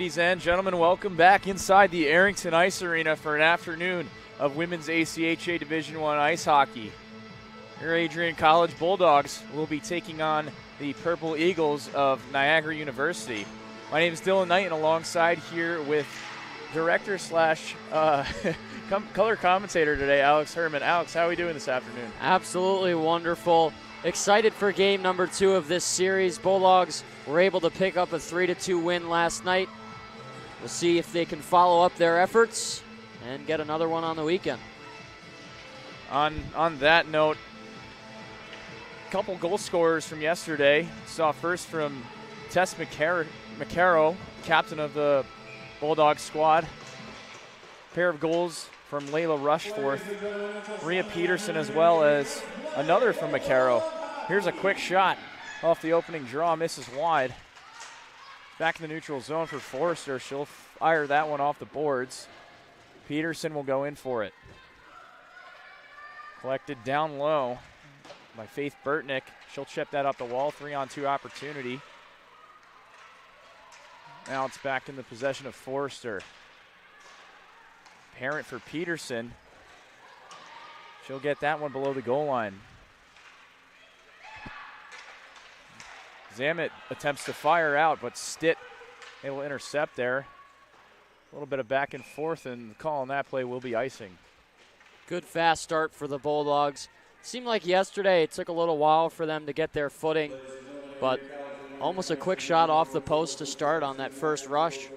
Ladies and gentlemen, welcome back inside the Arrington Ice Arena for an afternoon of women's ACHA Division I ice hockey. Your Adrian College Bulldogs will be taking on the Purple Eagles of Niagara University. My name is Dylan Knight, and alongside here with director slash color commentator today, Alex Herman. Alex, how are we doing this afternoon? Absolutely wonderful. Excited for game number 2 of this series. Bulldogs were able to pick up a 3-2 win last night. We'll see if they can follow up their efforts and get another one on the weekend. On that note, a couple goal scorers from yesterday. Saw first from Tess McCarrow, captain of the Bulldogs squad. Pair of goals from Layla Rushforth, Maria Peterson, as well as another from McCarrow. Here's a quick shot off the opening draw, misses wide. Back in the neutral zone for Forrester. She'll fire that one off the boards. Peterson will go in for it. Collected down low by Faith Burtnick. She'll chip that up the wall. 3-on-2 opportunity. Now it's back in the possession of Forrester. Parent for Peterson. She'll get that one below the goal line. Zamet attempts to fire out, but Stitt able to intercept there. A little bit of back and forth, and the call on that play will be icing. Good fast start for the Bulldogs. Seemed like yesterday it took a little while for them to get their footing, but almost a quick shot off the post to start on that first rush.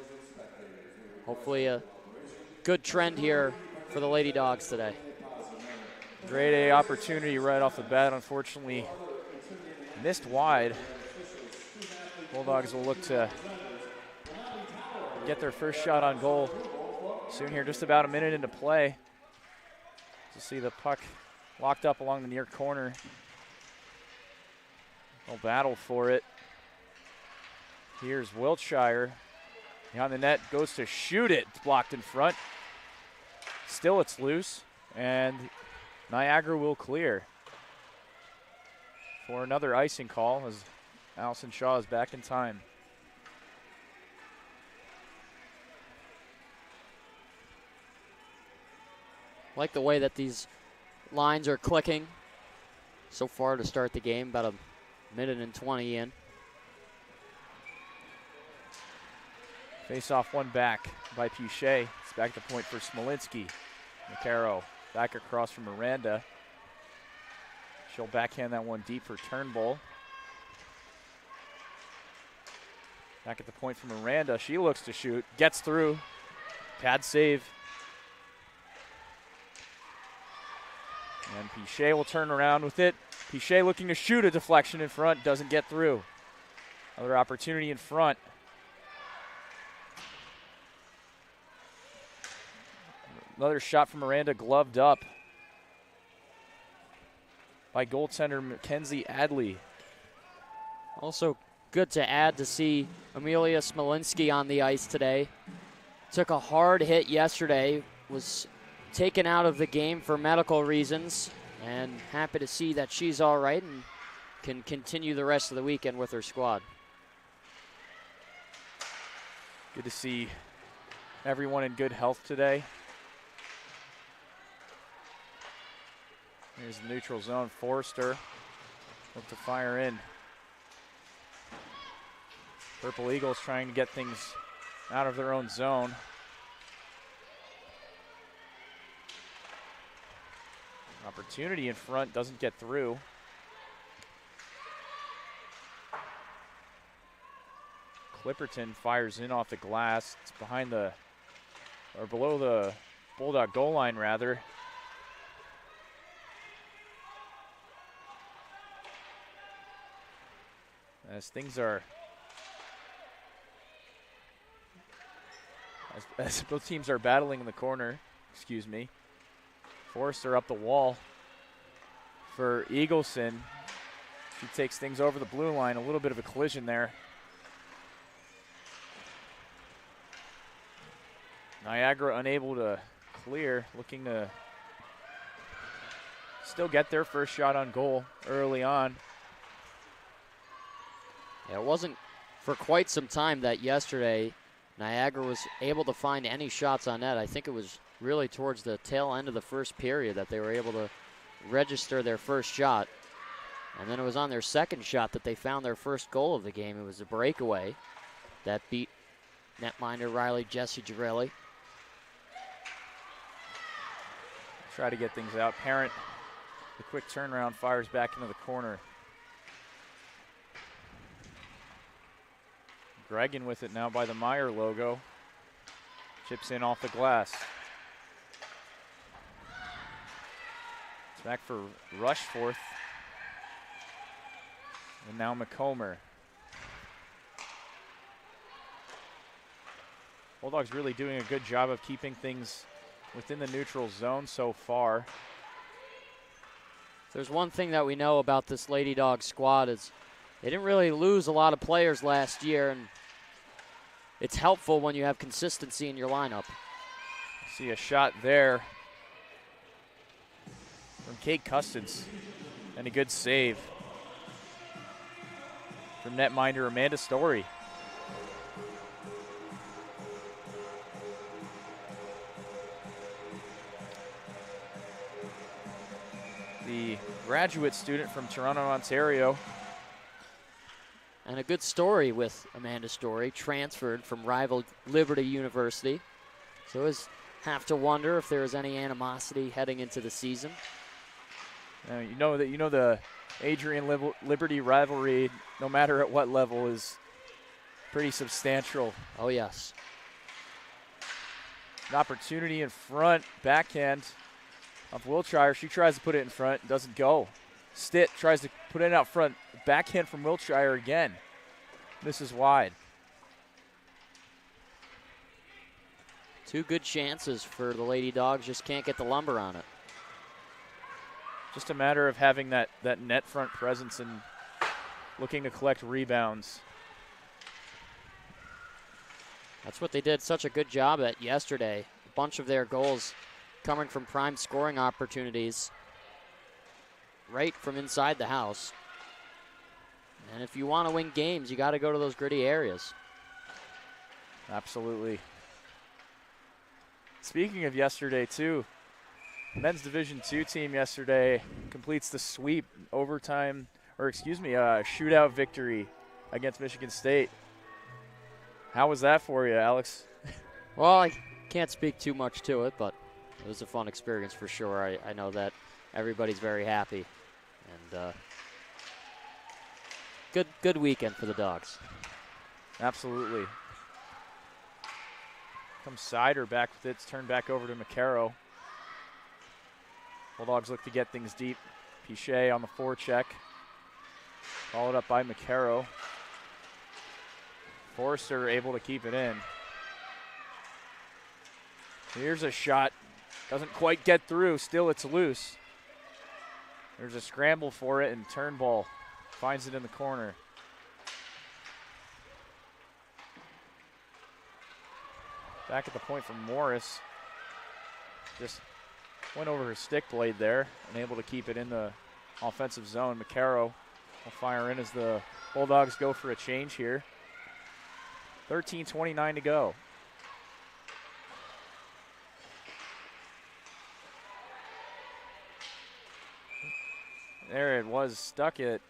Hopefully a good trend here for the Lady Dogs today. Grade A opportunity right off the bat, unfortunately missed wide. Bulldogs will look to get their first shot on goal soon here, just about a minute into play. To see the puck locked up along the near corner. They'll battle for it. Here's Wiltshire. Behind the net, goes to shoot it. It's blocked in front. Still it's loose, and Niagara will clear for another icing call as Allison Shaw is back in time. Like the way that these lines are clicking so far to start the game, about a minute and 20 in. Face off one back by Pichet. It's back to point for Smolinski. McCarrow back across from Miranda. She'll backhand that one deep for Turnbull. Back at the point for Miranda. She looks to shoot. Gets through. Pad save. And Pichet will turn around with it. Pichet looking to shoot, a deflection in front. Doesn't get through. Another opportunity in front. Another shot from Miranda, gloved up by goaltender Mackenzie Adley. Also good to add to see Amelia Smolinski on the ice today. Took a hard hit yesterday, was taken out of the game for medical reasons, and happy to see that she's all right and can continue the rest of the weekend with her squad. Good to see everyone in good health today. Here's the neutral zone. Forrester look to fire in. Purple Eagles trying to get things out of their own zone. Opportunity in front, doesn't get through. Clipperton fires in off the glass. It's behind the, or below the Bulldog goal line rather. As things are, as both teams are battling in the corner, excuse me. Forrester up the wall for Eagleson. She takes things over the blue line, a little bit of a collision there. Niagara unable to clear, looking to still get their first shot on goal early on. Yeah, it wasn't for quite some time that yesterday Niagara was able to find any shots on net. I think it was really towards the tail end of the first period that they were able to register their first shot. And then it was on their second shot that they found their first goal of the game. It was a breakaway that beat netminder Riley Jesse Girelli. Try to get things out. Parent, the quick turnaround, fires back into the corner. Gregan with it now by the Meyer logo. Chips in off the glass. It's back for Rushforth. And now McComber. Bulldogs really doing a good job of keeping things within the neutral zone so far. There's one thing that we know about this Lady Dog squad is they didn't really lose a lot of players last year, and it's helpful when you have consistency in your lineup. See a shot there from Kate Custance, and a good save from netminder Amanda Story. The graduate student from Toronto, Ontario. And a good story with Amanda Story, transferred from rival Liberty University. So always have to wonder if there is any animosity heading into the season. You know the Adrian Liberty rivalry, no matter at what level, is pretty substantial. Oh yes. An opportunity in front, backhand of Wiltshire. She tries to put it in front, doesn't go. Stitt tries to put it out front, backhand from Wiltshire again. This is wide. Two good chances for the Lady Dogs, just can't get the lumber on it. Just a matter of having that net front presence and looking to collect rebounds. That's what they did such a good job at yesterday. A bunch of their goals coming from prime scoring opportunities right from inside the house. And if you want to win games, you got to go to those gritty areas. Absolutely. Speaking of yesterday, too, men's Division II team yesterday completes the sweep shootout victory against Michigan State. How was that for you, Alex? Well, I can't speak too much to it, but it was a fun experience for sure. I know that everybody's very happy. And good weekend for the Dogs. Absolutely. Comes Sider back with it. It's turned back over to McCarrow. Bulldogs look to get things deep. Pichet on the forecheck. Followed up by McCarrow. Forrester able to keep it in. Here's a shot. Doesn't quite get through. Still, it's loose. There's a scramble for it, and Turnbull finds it in the corner. Back at the point from Morris. Just went over her stick blade there and able to keep it in the offensive zone. McCarrow will fire in as the Bulldogs go for a change here. 13:29 to go. There it was, stuck it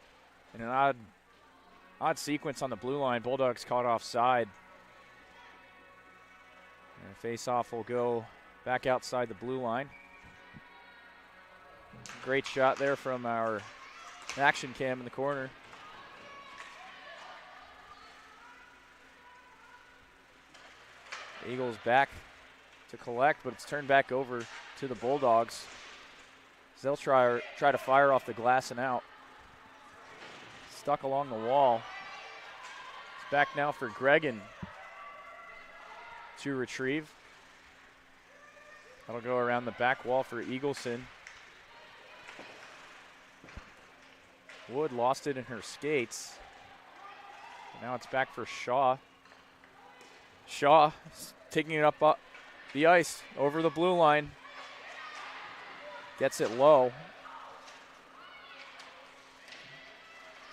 in an odd sequence on the blue line. Bulldogs caught offside. And face-off will go back outside the blue line. Great shot there from our action cam in the corner. Eagles back to collect, but it's turned back over to the Bulldogs. They'll try to fire off the glass and out. Stuck along the wall. It's back now for Gregan to retrieve. That'll go around the back wall for Eagleson. Wood lost it in her skates. Now it's back for Shaw. Shaw taking it up the ice over the blue line. Gets it low.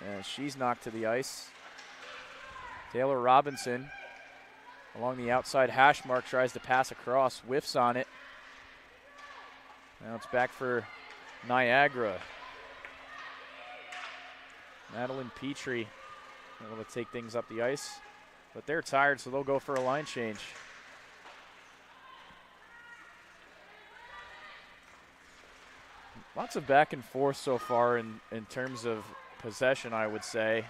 And she's knocked to the ice. Taylor Robinson along the outside hash mark, tries to pass across, whiffs on it. Now it's back for Niagara. Madeline Petrie able to take things up the ice, but they're tired, so they'll go for a line change. Lots of back and forth so far in terms of possession, I would say,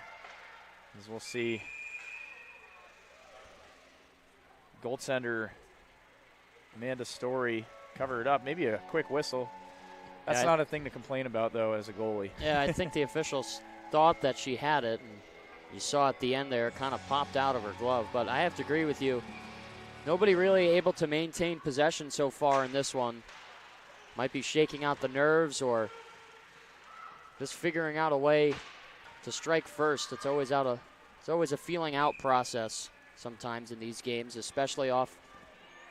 as we'll see. Goaltender Amanda Story cover it up. Maybe a quick whistle. That's not a thing to complain about, though, as a goalie. Yeah, I think the officials thought that she had it, and you saw at the end there, it kind of popped out of her glove. But I have to agree with you. Nobody really able to maintain possession so far in this one. Might be shaking out the nerves or just figuring out a way to strike first. It's always a feeling out process sometimes in these games, especially off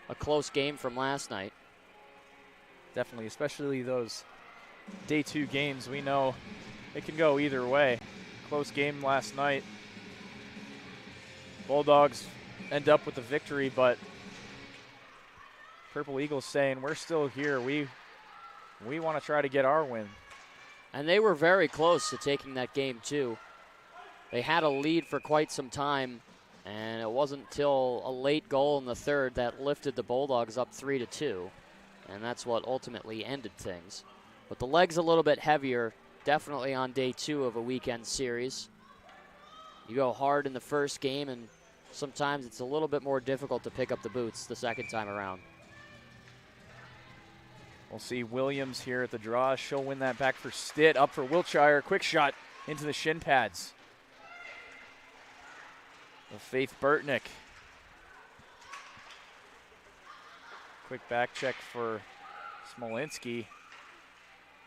a close game from last night. Definitely, especially those day 2 games. We know it can go either way. Close game last night. Bulldogs end up with the victory, but Purple Eagles saying we're still here. We want to try to get our win. And they were very close to taking that game, too. They had a lead for quite some time, and it wasn't until a late goal in the third that lifted the Bulldogs up 3-2, and that's what ultimately ended things. But the leg's a little bit heavier, definitely on day 2 of a weekend series. You go hard in the first game, and sometimes it's a little bit more difficult to pick up the boots the second time around. We'll see Williams here at the draw. She'll win that back for Stitt. Up for Wiltshire. Quick shot into the shin pads. Faith Burtnick. Quick back check for Smolinski.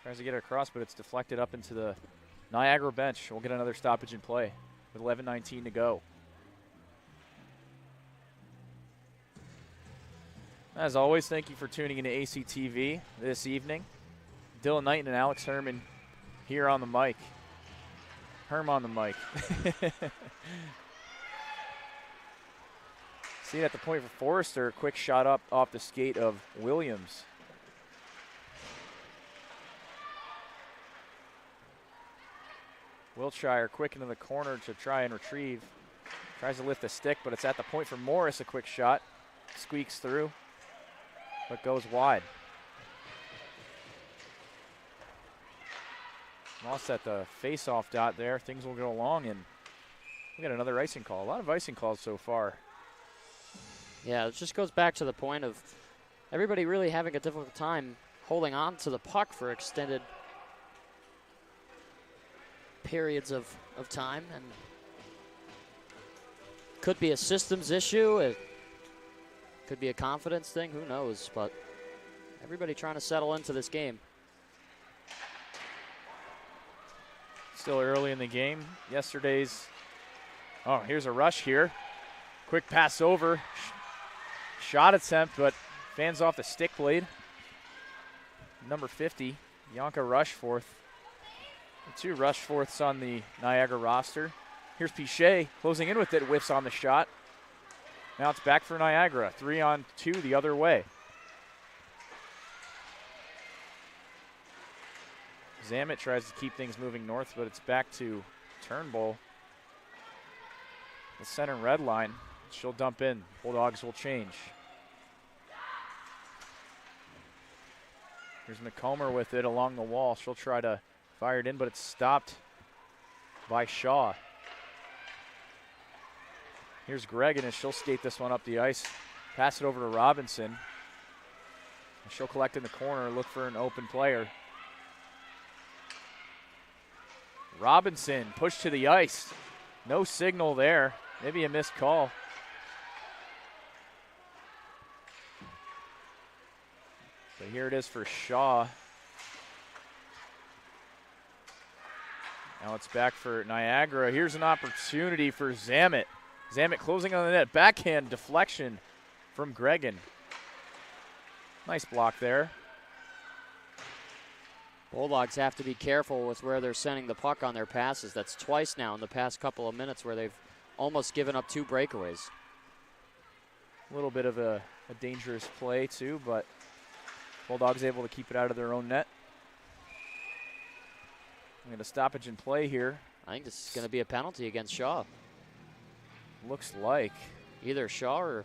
Tries to get it across, but it's deflected up into the Niagara bench. We'll get another stoppage in play with 11:19 to go. As always, thank you for tuning into ACTV this evening. Dylan Knight and Alex Herman here on the mic. Herm on the mic. See it at the point for Forrester. Quick shot up off the skate of Williams. Wiltshire quick into the corner to try and retrieve. Tries to lift the stick, but it's at the point for Morris. A quick shot. Squeaks through, but goes wide. Lost at the face-off dot there. Things will go along, and we got another icing call. A lot of icing calls so far. Yeah, it just goes back to the point of everybody really having a difficult time holding on to the puck for extended periods of time, and could be a systems issue. It could be a confidence thing. Who knows? But everybody trying to settle into this game. Still early in the game. Yesterday's. Oh, here's a rush here. Quick pass over. Shot attempt, but fans off the stick blade. Number 50, Bianca Rushforth. The 2 Rushforths on the Niagara roster. Here's Pichet closing in with it, whiffs on the shot. Now it's back for Niagara, 3-on-2 the other way. Zammit tries to keep things moving north, but it's back to Turnbull. The center red line, she'll dump in. Bulldogs will change. Here's McComber with it along the wall. She'll try to fire it in, but it's stopped by Shaw. Here's Gregan, and she'll skate this one up the ice. Pass it over to Robinson. And she'll collect in the corner, look for an open player. Robinson pushed to the ice. No signal there. Maybe a missed call. But here it is for Shaw. Now it's back for Niagara. Here's an opportunity for Zammit. Zammit closing on the net. Backhand deflection from Gregan. Nice block there. Bulldogs have to be careful with where they're sending the puck on their passes. That's twice now in the past couple of minutes where they've almost given up 2 breakaways. A little bit of a dangerous play too, but Bulldogs able to keep it out of their own net. I'm going to stoppage in play here. I think this is going to be a penalty against Shaw. Looks like. Either Shaw or...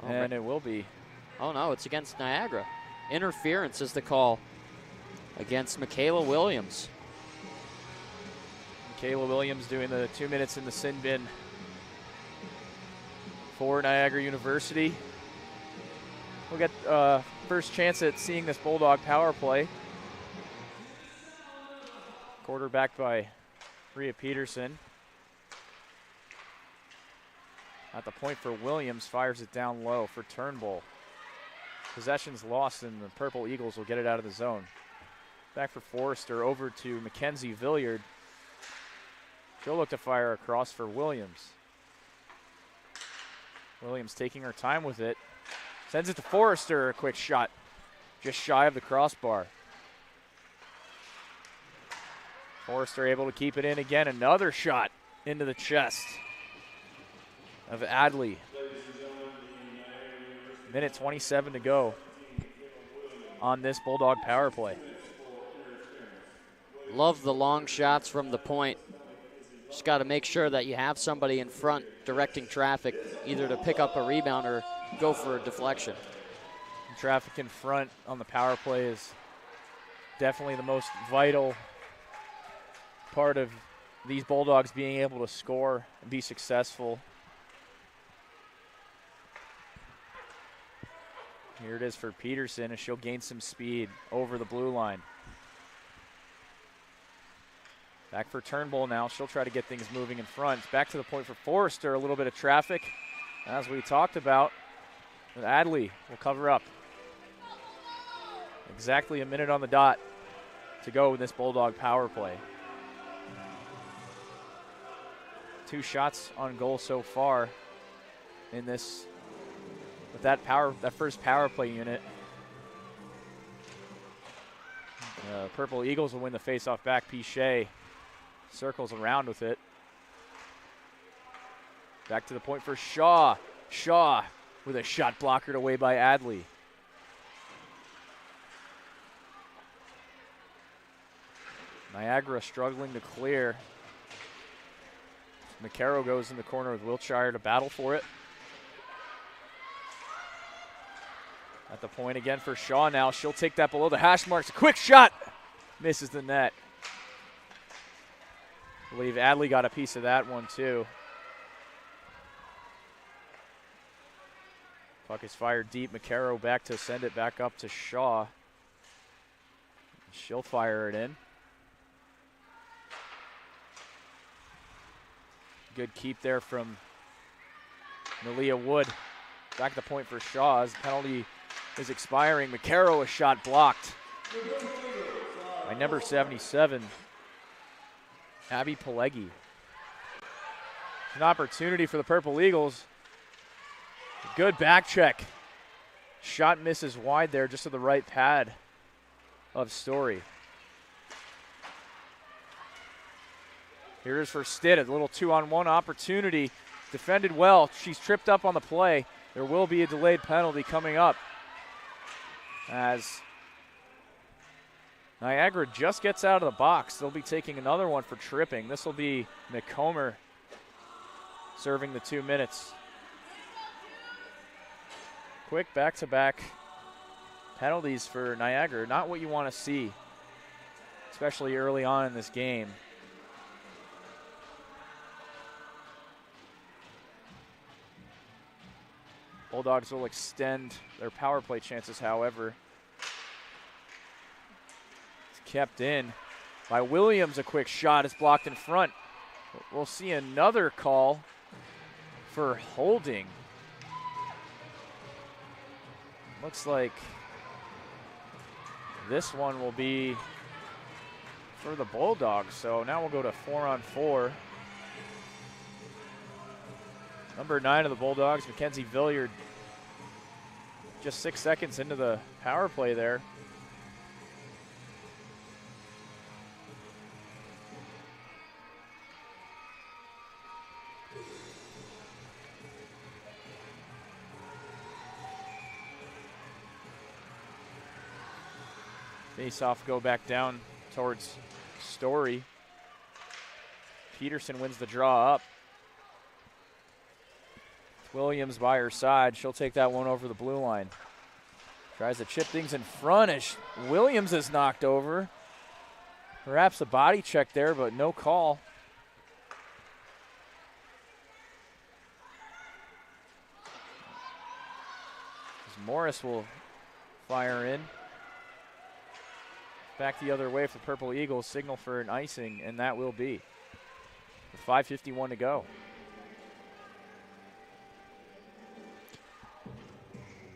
And it will be. Oh, no, it's against Niagara. Interference is the call against Michaela Williams. Michaela Williams doing the 2 minutes in the sin bin for Niagara University. We'll get first chance at seeing this Bulldog power play. Quarterbacked by Rhea Peterson. At the point for Williams, fires it down low for Turnbull. Possession's lost, and the Purple Eagles will get it out of the zone. Back for Forrester, over to Mackenzie Villiard. She'll look to fire across for Williams. Williams taking her time with it. Sends it to Forrester, a quick shot. Just shy of the crossbar. Forrester able to keep it in again. Another shot into the chest of Adley. Minute 27 to go on this Bulldog power play. Love the long shots from the point. Just got to make sure that you have somebody in front directing traffic, either to pick up a rebound or go for a deflection. Traffic in front on the power play is definitely the most vital part of these Bulldogs being able to score and be successful. Here it is for Peterson as she'll gain some speed over the blue line. Back for Turnbull now. She'll try to get things moving in front. Back to the point for Forrester. A little bit of traffic, as we talked about. And Adley will cover up. Exactly a minute on the dot to go in this Bulldog power play. 2 shots on goal so far in this, with that first power play unit. Purple Eagles will win the faceoff back. Pichet circles around with it. Back to the point for Shaw. Shaw with a shot blockered away by Adley. Niagara struggling to clear. McCarroll goes in the corner with Wiltshire to battle for it. At the point again for Shaw now. She'll take that below the hash marks. A quick shot. Misses the net. I believe Adley got a piece of that one too. Puck is fired deep. McCarroll back to send it back up to Shaw. She'll fire it in. Good keep there from Malia Wood. Back to the point for Shaw as the penalty is expiring. McCarroll, a shot blocked by number 77, Abby Pileggi. An opportunity for the Purple Eagles. Good back check. Shot misses wide there, just to the right pad of Story. Here is for Stitt, a little 2-on-1 opportunity. Defended well. She's tripped up on the play. There will be a delayed penalty coming up as Niagara just gets out of the box. They'll be taking another one for tripping. This will be McComber serving the 2 minutes. Quick back-to-back penalties for Niagara. Not what you want to see, especially early on in this game. Bulldogs will extend their power play chances, however. It's kept in by Williams. A quick shot is blocked in front. We'll see another call for holding. Looks like this one will be for the Bulldogs. So now we'll go to 4-on-4. Number 9 of the Bulldogs, Mackenzie Villiard, just 6 seconds into the power play there. Face-off go back down towards Story. Peterson wins the draw up. Williams by her side. She'll take that one over the blue line. Tries to chip things in front as Williams is knocked over. Perhaps a body check there, but no call. As Morris will fire in. Back the other way for the Purple Eagles. Signal for an icing, and that will be. With 5:51 to go.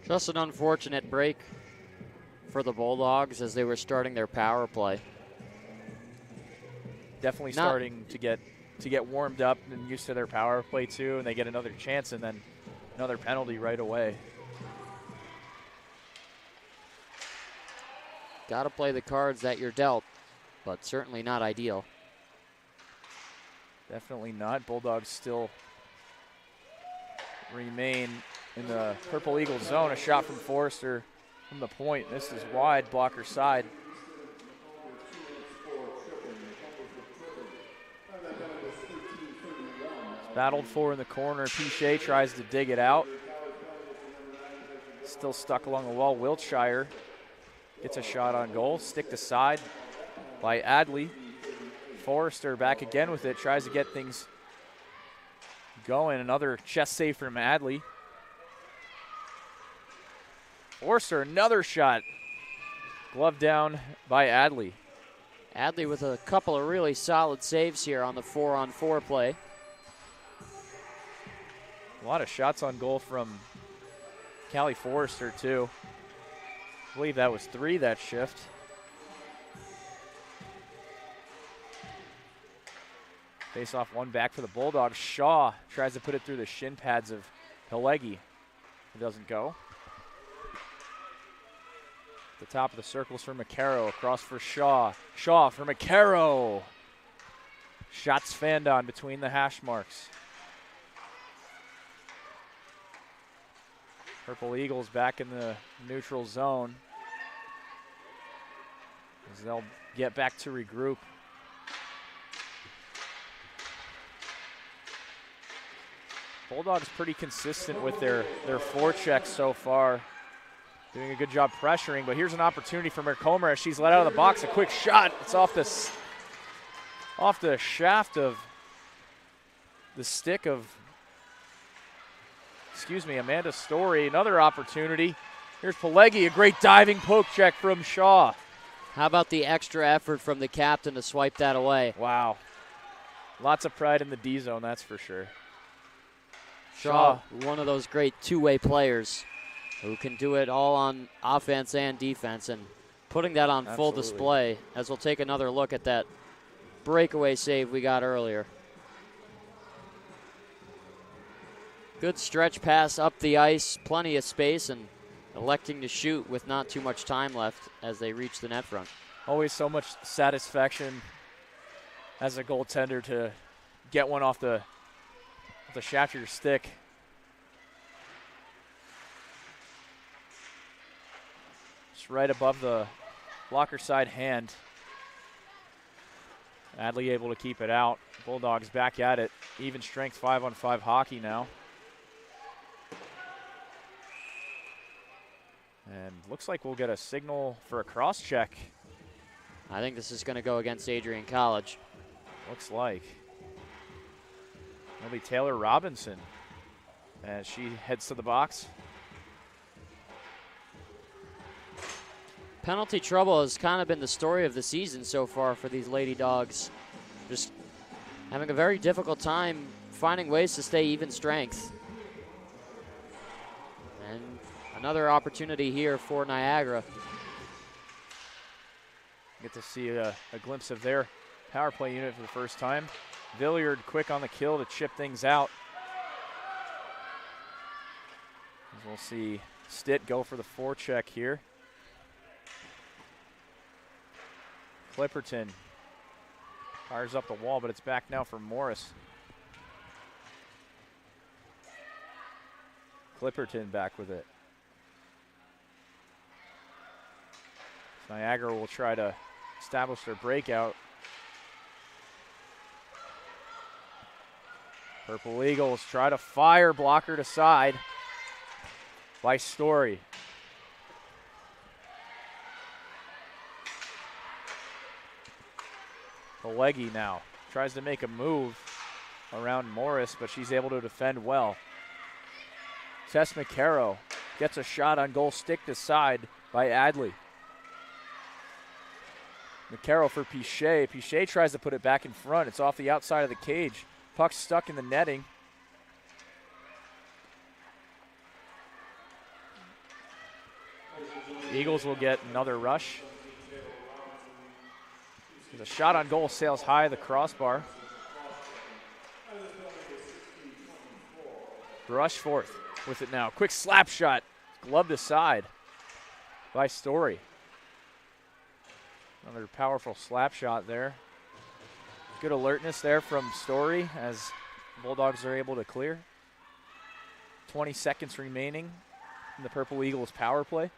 Just an unfortunate break for the Bulldogs as they were starting their power play. Definitely starting to get warmed up and used to their power play too, and they get another chance and then another penalty right away. Got to play the cards that you're dealt, but certainly not ideal. Definitely not. Bulldogs still remain in the Purple Eagle zone. A shot from Forrester from the point. This is wide, blocker side. Battled for in the corner. Pichet tries to dig it out. Still stuck along the wall. Wiltshire gets a shot on goal. Sticked aside by Adley. Forrester back again with it. Tries to get things going. Another chest save from Adley. Forrester, another shot. Glove down by Adley. Adley with a couple of really solid saves here on the 4-on-4 play. A lot of shots on goal from Callie Forrester, too. I believe that was 3 that shift. Face off one back for the Bulldogs. Shaw tries to put it through the shin pads of Pelegi. It doesn't go. The top of the circles for McCarrow. Across for Shaw. Shaw for McCarrow. Shots fanned on between the hash marks. Purple Eagles back in the neutral zone as they'll get back to regroup. Bulldogs pretty consistent with their forechecks so far. Doing a good job pressuring, but here's an opportunity for Mercomer as she's let out of the box. A quick shot. It's off the shaft of the stick of, Amanda Story. Another opportunity. Here's Pelegi, a great diving poke check from Shaw. How about the extra effort from the captain to swipe that away? Wow. Lots of pride in the D zone, that's for sure. Shaw, one of those great two-way players who can do it all on offense and defense, and putting that on full display as we'll take another look at that breakaway save we got earlier. Good stretch pass up the ice, plenty of space, and electing to shoot with not too much time left as they reach the net front. Always so much satisfaction as a goaltender to get one off the shaft of your stick. Just right above the blocker side hand. Adley able to keep it out. Bulldogs back at it. Even strength 5-on-5 hockey now. And looks like we'll get a signal for a cross check. I think this is going to go against Adrian College. Looks like. It'll be Taylor Robinson as she heads to the box. Penalty trouble has kind of been the story of the season so far for these Lady Dogs. Just having a very difficult time finding ways to stay even strength. And another opportunity here for Niagara. Get to see a glimpse of their power play unit for the first time. Villiard quick on the kill to chip things out. As we'll see Stitt go for the forecheck here. Clipperton fires up the wall, but it's back now for Morris. Clipperton back with it. Niagara will try to establish their breakout. Purple Eagles try to fire, blocker to side by Story. Pelegi now tries to make a move around Morris, but she's able to defend well. Tess McCarroll gets a shot on goal, stick to side by Adley. McCarroll for Pichet. Pichet tries to put it back in front. It's off the outside of the cage. Puck's stuck in the netting. Eagles will get another rush. There's a shot on goal, sails high the crossbar. Rushforth with it now. Quick slap shot, gloved aside by Story. Another powerful slap shot there. Good alertness there from Story as Bulldogs are able to clear. 20 seconds remaining in the Purple Eagles power play.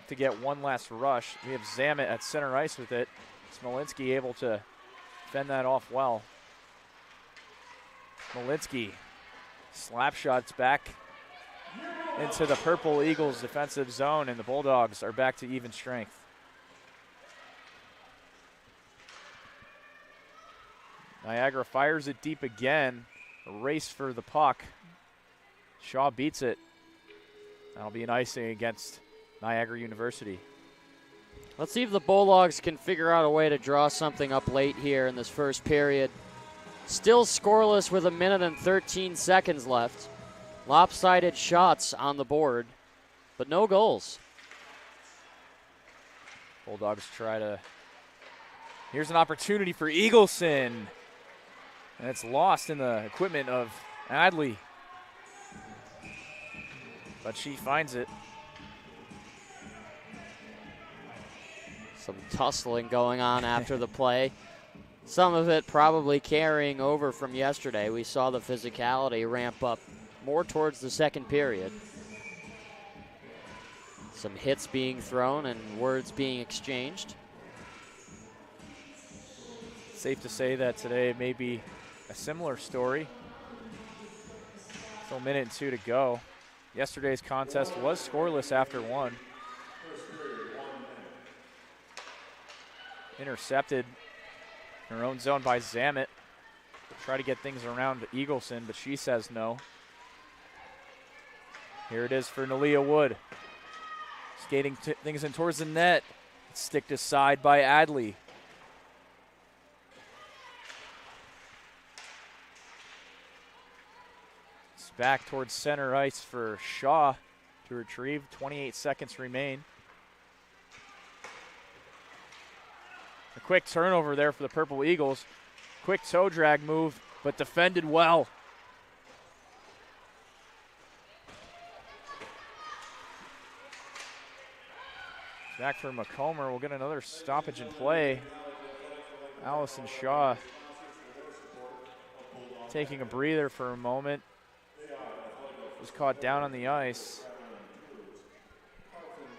To get one last rush. We have Zamet at center ice with it. Smolinski able to fend that off well. Smolinski, slap shots back into the Purple Eagles defensive zone, and the Bulldogs are back to even strength. Niagara fires it deep again. A race for the puck. Shaw beats it. That'll be an icing against Niagara University. Let's see if the Bulldogs can figure out a way to draw something up late here in this first period. Still scoreless with 1 minute and 13 seconds left. Lopsided shots on the board, but no goals. Bulldogs try to. Here's an opportunity for Eagleson. And it's lost in the equipment of Adley. But she finds it. Some tussling going on after the play. Some of it probably carrying over from yesterday. We saw the physicality ramp up more towards the second period. Some hits being thrown and words being exchanged. Safe to say that today may be a similar story. Still a minute and 2 to go. Yesterday's contest was scoreless after 1. Intercepted in her own zone by Zamet. Try to get things around Eagleson, but she says no. Here it is for Nalia Wood. Skating things in towards the net. Sticked aside by Adley. It's back towards center ice for Shaw to retrieve. 28 seconds remain. A quick turnover there for the Purple Eagles. Quick toe drag move, but defended well. Back for McComber. We'll get another stoppage in play. Allison Shaw taking a breather for a moment. Was caught down on the ice.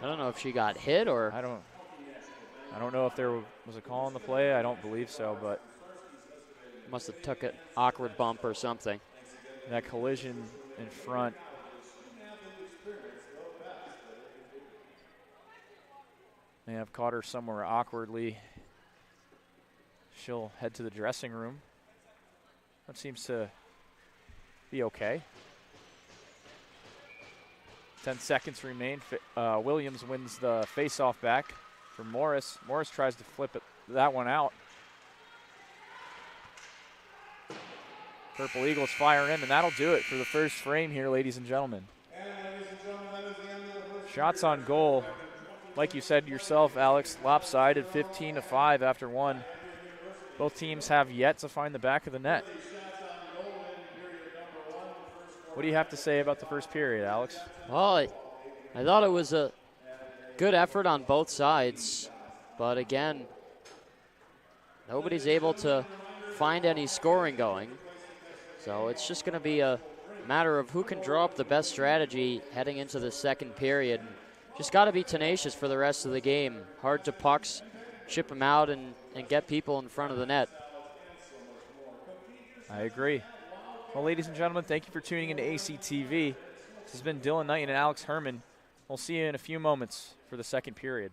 I don't know if she got hit or. I don't know if there was a call on the play. I don't believe so, but must have took an awkward bump or something. That collision in front. May have caught her somewhere awkwardly. She'll head to the dressing room. That seems to be okay. 10 seconds remain. Williams wins the face-off back for Morris. Morris tries to flip that one out. Purple Eagles fire in, and that'll do it for the first frame here, ladies and gentlemen. Shots on goal. Like you said yourself, Alex, lopsided 15-5 after 1. Both teams have yet to find the back of the net. What do you have to say about the first period, Alex? Well, I thought it was a good effort on both sides, but again, nobody's able to find any scoring going. So it's just going to be a matter of who can draw up the best strategy heading into the second period. Just got to be tenacious for the rest of the game. Hard to pucks, chip them out, and get people in front of the net. I agree. Well, ladies and gentlemen, thank you for tuning into ACTV. This has been Dylan Knight and Alex Herman. We'll see you in a few moments for the second period.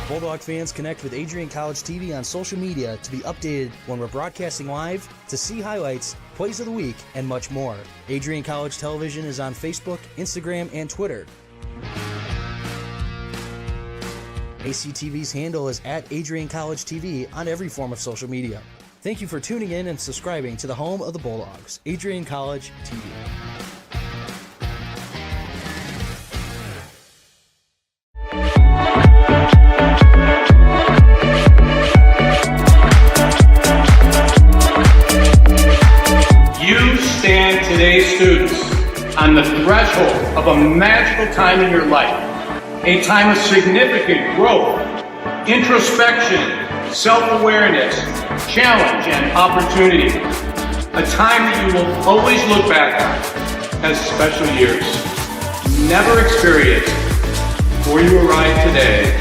Bulldog fans, connect with Adrian College TV on social media to be updated when we're broadcasting live, to see highlights, plays of the week, and much more. Adrian College Television is on Facebook, Instagram, and Twitter. ACTV's handle is at Adrian College TV on every form of social media. Thank you for tuning in and subscribing to the home of the Bulldogs, Adrian College TV. Today's students on the threshold of a magical time in your life, a time of significant growth, introspection, self-awareness, challenge, and opportunity, a time that you will always look back on as special years, never experienced before you arrived today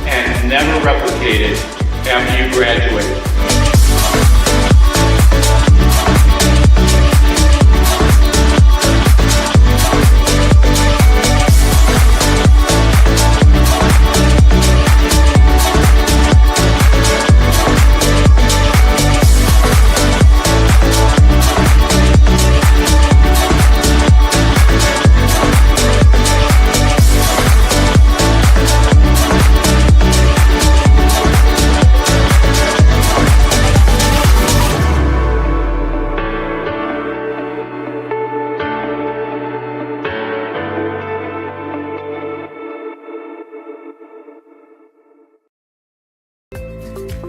and never replicated after you graduate.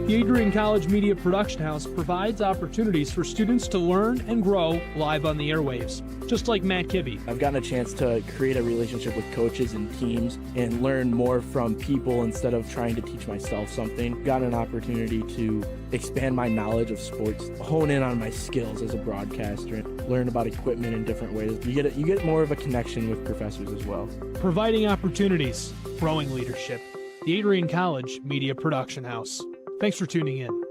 The Adrian College Media Production House provides opportunities for students to learn and grow live on the airwaves, just like Matt Kibbe. I've gotten a chance to create a relationship with coaches and teams and learn more from people instead of trying to teach myself something. Got an opportunity to expand my knowledge of sports, hone in on my skills as a broadcaster, and learn about equipment in different ways. You get more of a connection with professors as well. Providing opportunities, growing leadership. The Adrian College Media Production House. Thanks for tuning in.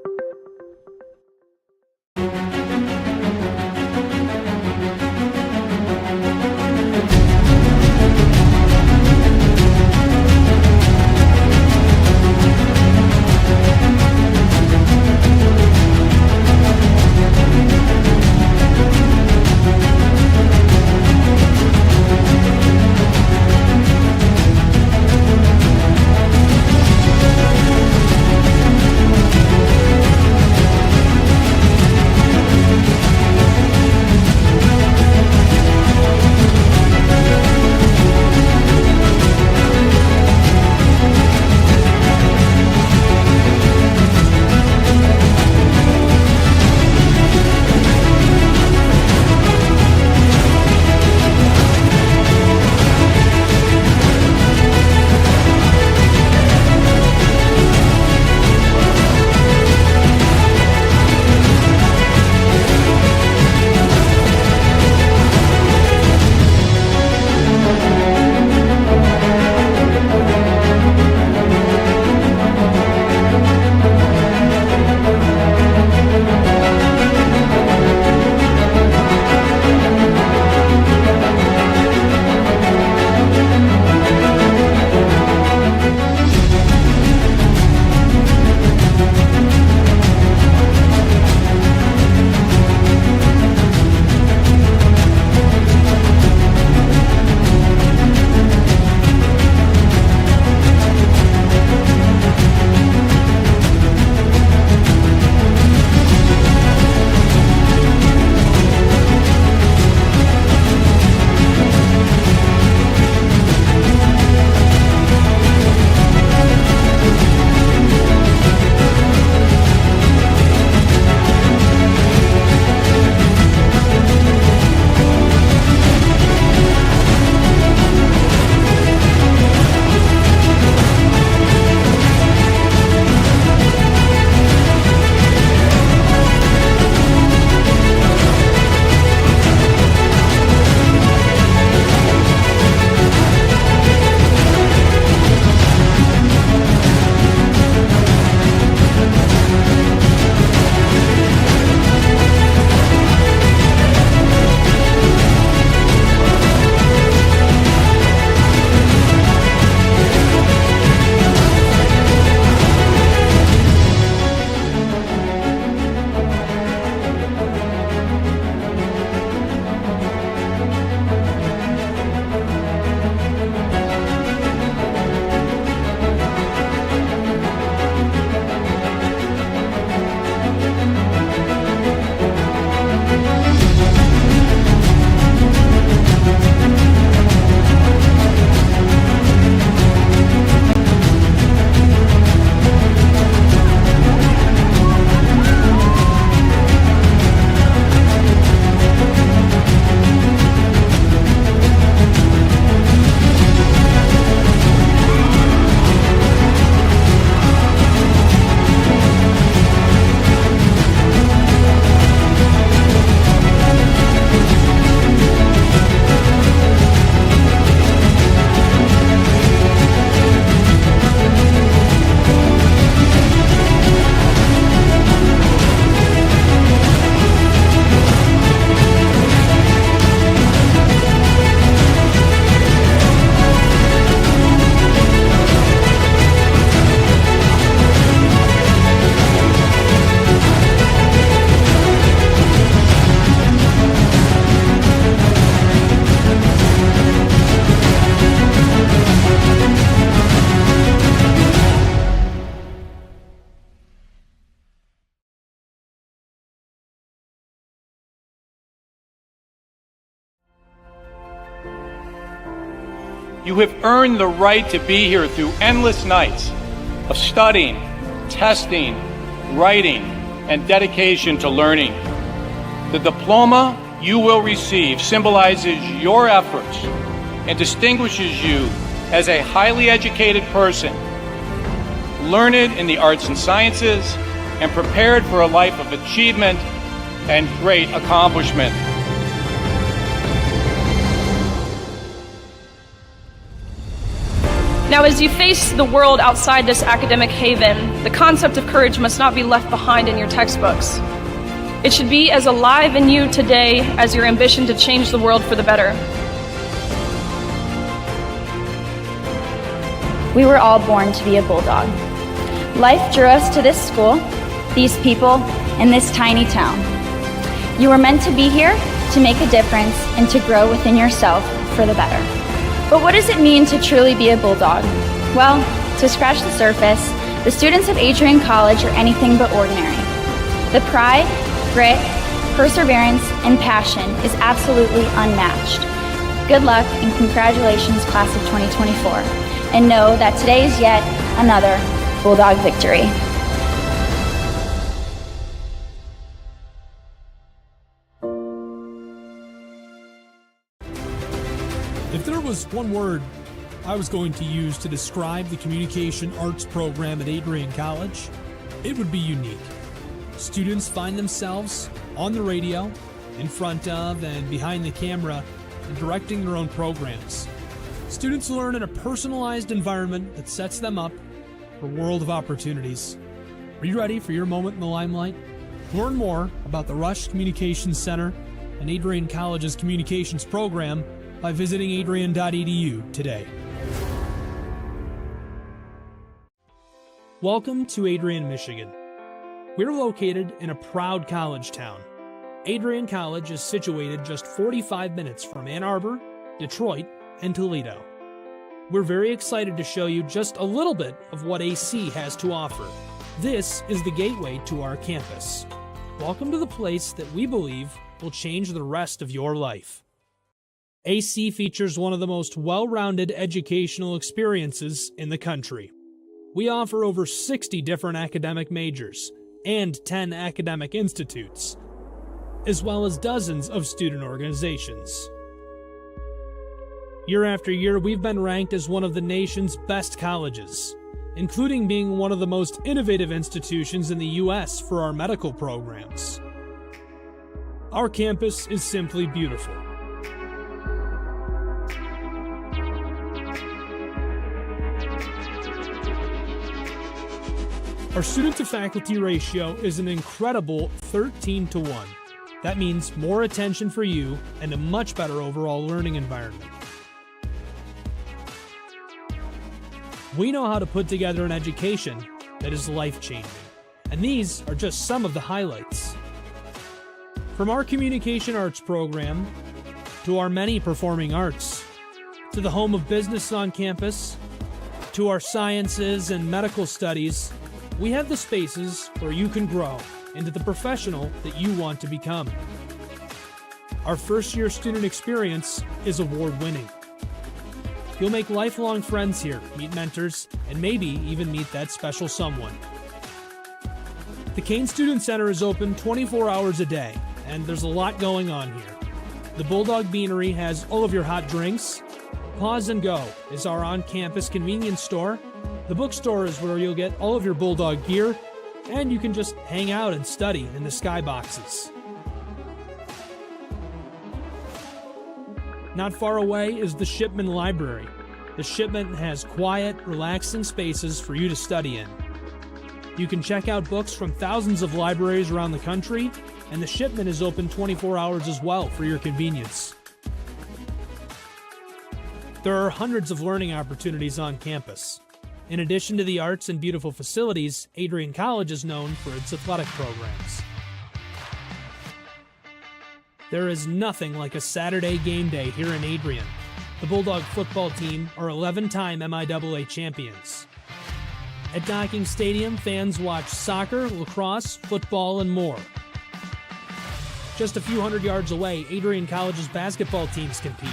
You have earned the right to be here through endless nights of studying, testing, writing, and dedication to learning. The diploma you will receive symbolizes your efforts and distinguishes you as a highly educated person, learned in the arts and sciences, and prepared for a life of achievement and great accomplishment. Now, as you face the world outside this academic haven, the concept of courage must not be left behind in your textbooks. It should be as alive in you today as your ambition to change the world for the better. We were all born to be a Bulldog. Life drew us to this school, these people, and this tiny town. You were meant to be here to make a difference and to grow within yourself for the better. But what does it mean to truly be a Bulldog? Well, to scratch the surface, the students of Adrian College are anything but ordinary. The pride, grit, perseverance, and passion is absolutely unmatched. Good luck and congratulations, class of 2024. And know that today is yet another Bulldog victory. If there was one word I was going to use to describe the communication arts program at Adrian College, it would be unique. Students find themselves on the radio, in front of and behind the camera, and directing their own programs. Students learn in a personalized environment that sets them up for a world of opportunities. Are you ready for your moment in the limelight? Learn more about the Rush Communications Center and Adrian College's communications program by visiting adrian.edu today. Welcome to Adrian, Michigan. We're located in a proud college town. Adrian College is situated just 45 minutes from Ann Arbor, Detroit, and Toledo. We're very excited to show you just a little bit of what AC has to offer. This is the gateway to our campus. Welcome to the place that we believe will change the rest of your life. AC features one of the most well-rounded educational experiences in the country. We offer over 60 different academic majors and 10 academic institutes, as well as dozens of student organizations. Year after year, we've been ranked as one of the nation's best colleges, including being one of the most innovative institutions in the U.S. for our medical programs. Our campus is simply beautiful. Our student-to-faculty ratio is an incredible 13-to-1. That means more attention for you and a much better overall learning environment. We know how to put together an education that is life-changing, and these are just some of the highlights. From our communication arts program, to our many performing arts, to the home of business on campus, to our sciences and medical studies, we have the spaces where you can grow into the professional that you want to become. Our first-year student experience is award-winning. You'll make lifelong friends here, meet mentors, and maybe even meet that special someone. The Kane Student Center is open 24 hours a day, and there's a lot going on here. The Bulldog Beanery has all of your hot drinks. Pause and Go is our on-campus convenience store. The bookstore is where you'll get all of your Bulldog gear, and you can just hang out and study in the skyboxes. Not far away is the Shipman Library. The Shipman has quiet, relaxing spaces for you to study in. You can check out books from thousands of libraries around the country, and the Shipman is open 24 hours as well for your convenience. There are hundreds of learning opportunities on campus. In addition to the arts and beautiful facilities, Adrian College is known for its athletic programs. There is nothing like a Saturday game day here in Adrian. The Bulldog football team are 11-time MIAA champions. At Docking Stadium, fans watch soccer, lacrosse, football, and more. Just a few hundred yards away, Adrian College's basketball teams compete.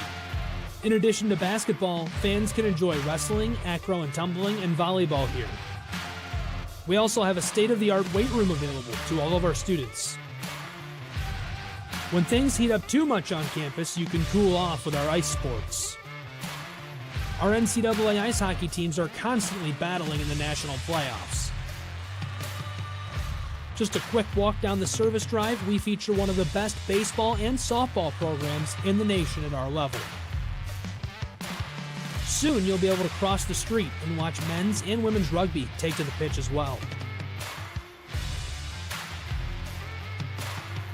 In addition to basketball, fans can enjoy wrestling, acro and tumbling, and volleyball here. We also have a state-of-the-art weight room available to all of our students. When things heat up too much on campus, you can cool off with our ice sports. Our NCAA ice hockey teams are constantly battling in the national playoffs. Just a quick walk down the service drive, we feature one of the best baseball and softball programs in the nation at our level. Soon you'll be able to cross the street and watch men's and women's rugby take to the pitch as well.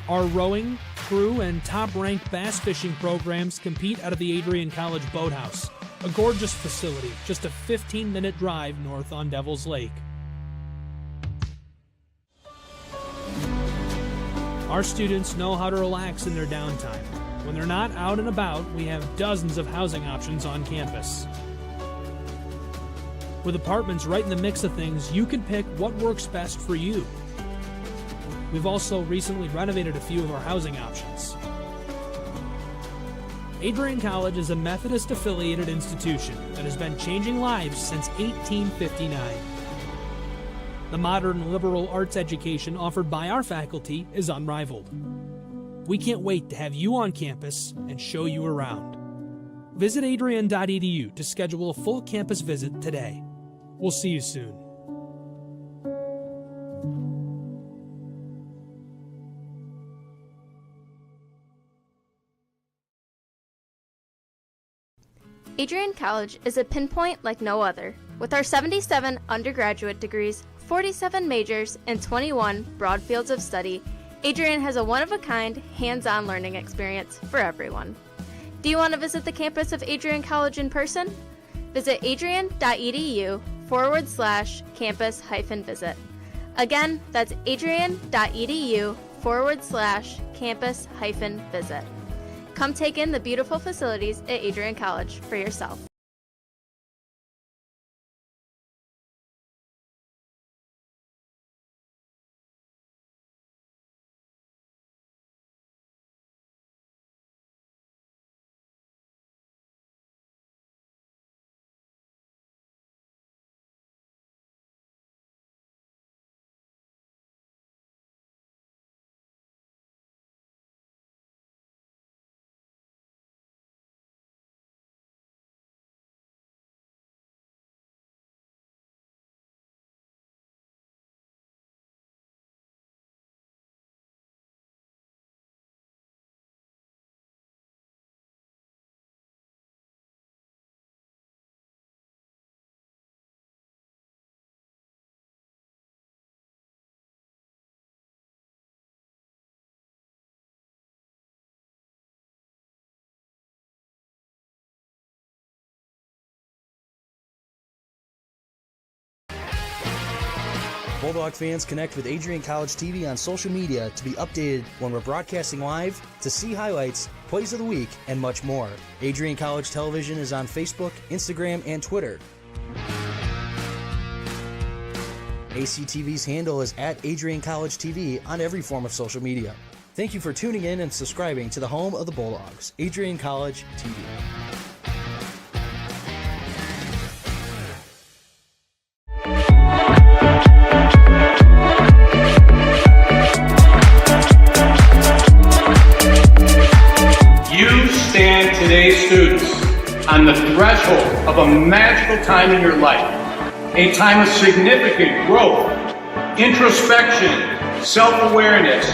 Our rowing, crew, and top-ranked bass fishing programs compete out of the Adrian College Boathouse, a gorgeous facility just a 15-minute drive north on Devil's Lake. Our students know how to relax in their downtime. When they're not out and about, we have dozens of housing options on campus. With apartments right in the mix of things, you can pick what works best for you. We've also recently renovated a few of our housing options. Adrian College is a Methodist-affiliated institution that has been changing lives since 1859. The modern liberal arts education offered by our faculty is unrivaled. We can't wait to have you on campus and show you around. Visit adrian.edu to schedule a full campus visit today. We'll see you soon. Adrian College is a pinpoint like no other. With our 77 undergraduate degrees, 47 majors, and 21 broad fields of study, Adrian has a one-of-a-kind, hands-on learning experience for everyone. Do you want to visit the campus of Adrian College in person? Visit adrian.edu/campus-visit. Again, that's adrian.edu/campus-visit. Come take in the beautiful facilities at Adrian College for yourself. Bulldog fans, connect with Adrian College TV on social media to be updated when we're broadcasting live, to see highlights, plays of the week, and much more. Adrian College Television is on Facebook, Instagram, and Twitter. ACTV's handle is at Adrian College TV on every form of social media. Thank you for tuning in and subscribing to the home of the Bulldogs, Adrian College TV. You stand today, students, on the threshold of a magical time in your life, a time of significant growth, introspection, self-awareness,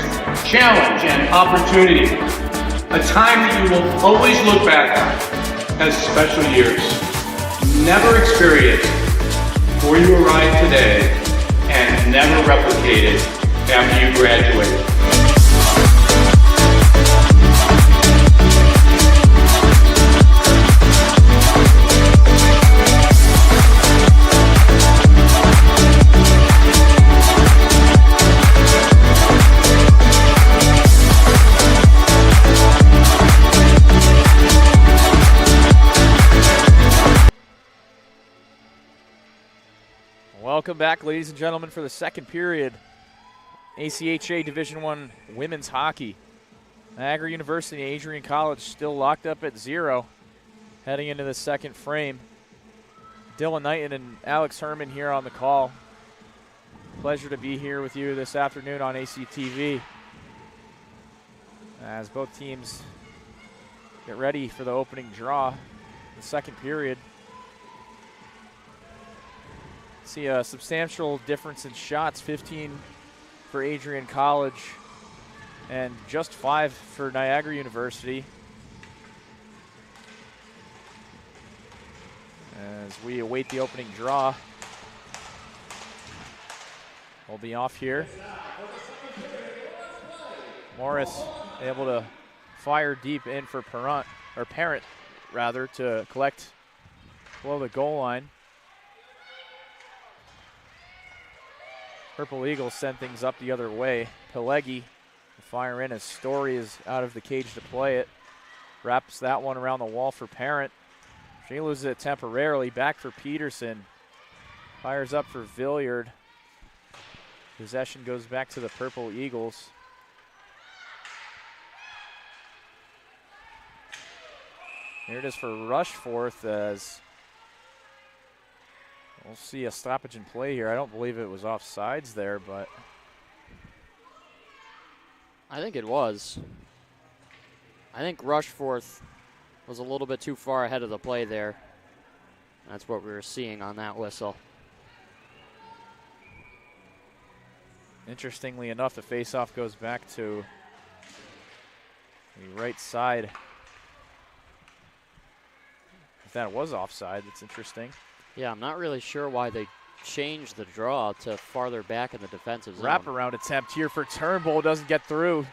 challenge, and opportunity. A time that you will always look back on as special years. Never experienced before you arrived today and never replicated after you graduate. Welcome back, ladies and gentlemen, for the second period. ACHA Division I women's hockey. Niagara University and Adrian College still locked up at 0. heading into the second frame. Dylan Knighton and Alex Herman here on the call. Pleasure to be here with you this afternoon on ACTV as both teams get ready for the opening draw, the second period. See a substantial difference in shots, 15 for Adrian College and just 5 for Niagara University. As we await the opening draw, we'll be off here. Morris able to fire deep in for Parent to collect below the goal line. Purple Eagles send things up the other way. Pileggi will fire in as Story is out of the cage to play it. Wraps that one around the wall for Parent. She loses it temporarily. Back for Peterson. Fires up for Villiard. Possession goes back to the Purple Eagles. Here it is for Rushforth as we'll see a stoppage in play here. I don't believe it was offsides there, but I think it was. I think Rushforth was a little bit too far ahead of the play there. That's what we were seeing on that whistle. Interestingly enough, the faceoff goes back to the right side. If that was offside, that's interesting. Yeah, I'm not really sure why they changed the draw to farther back in the defensive zone. Wraparound attempt here for Turnbull, doesn't get through.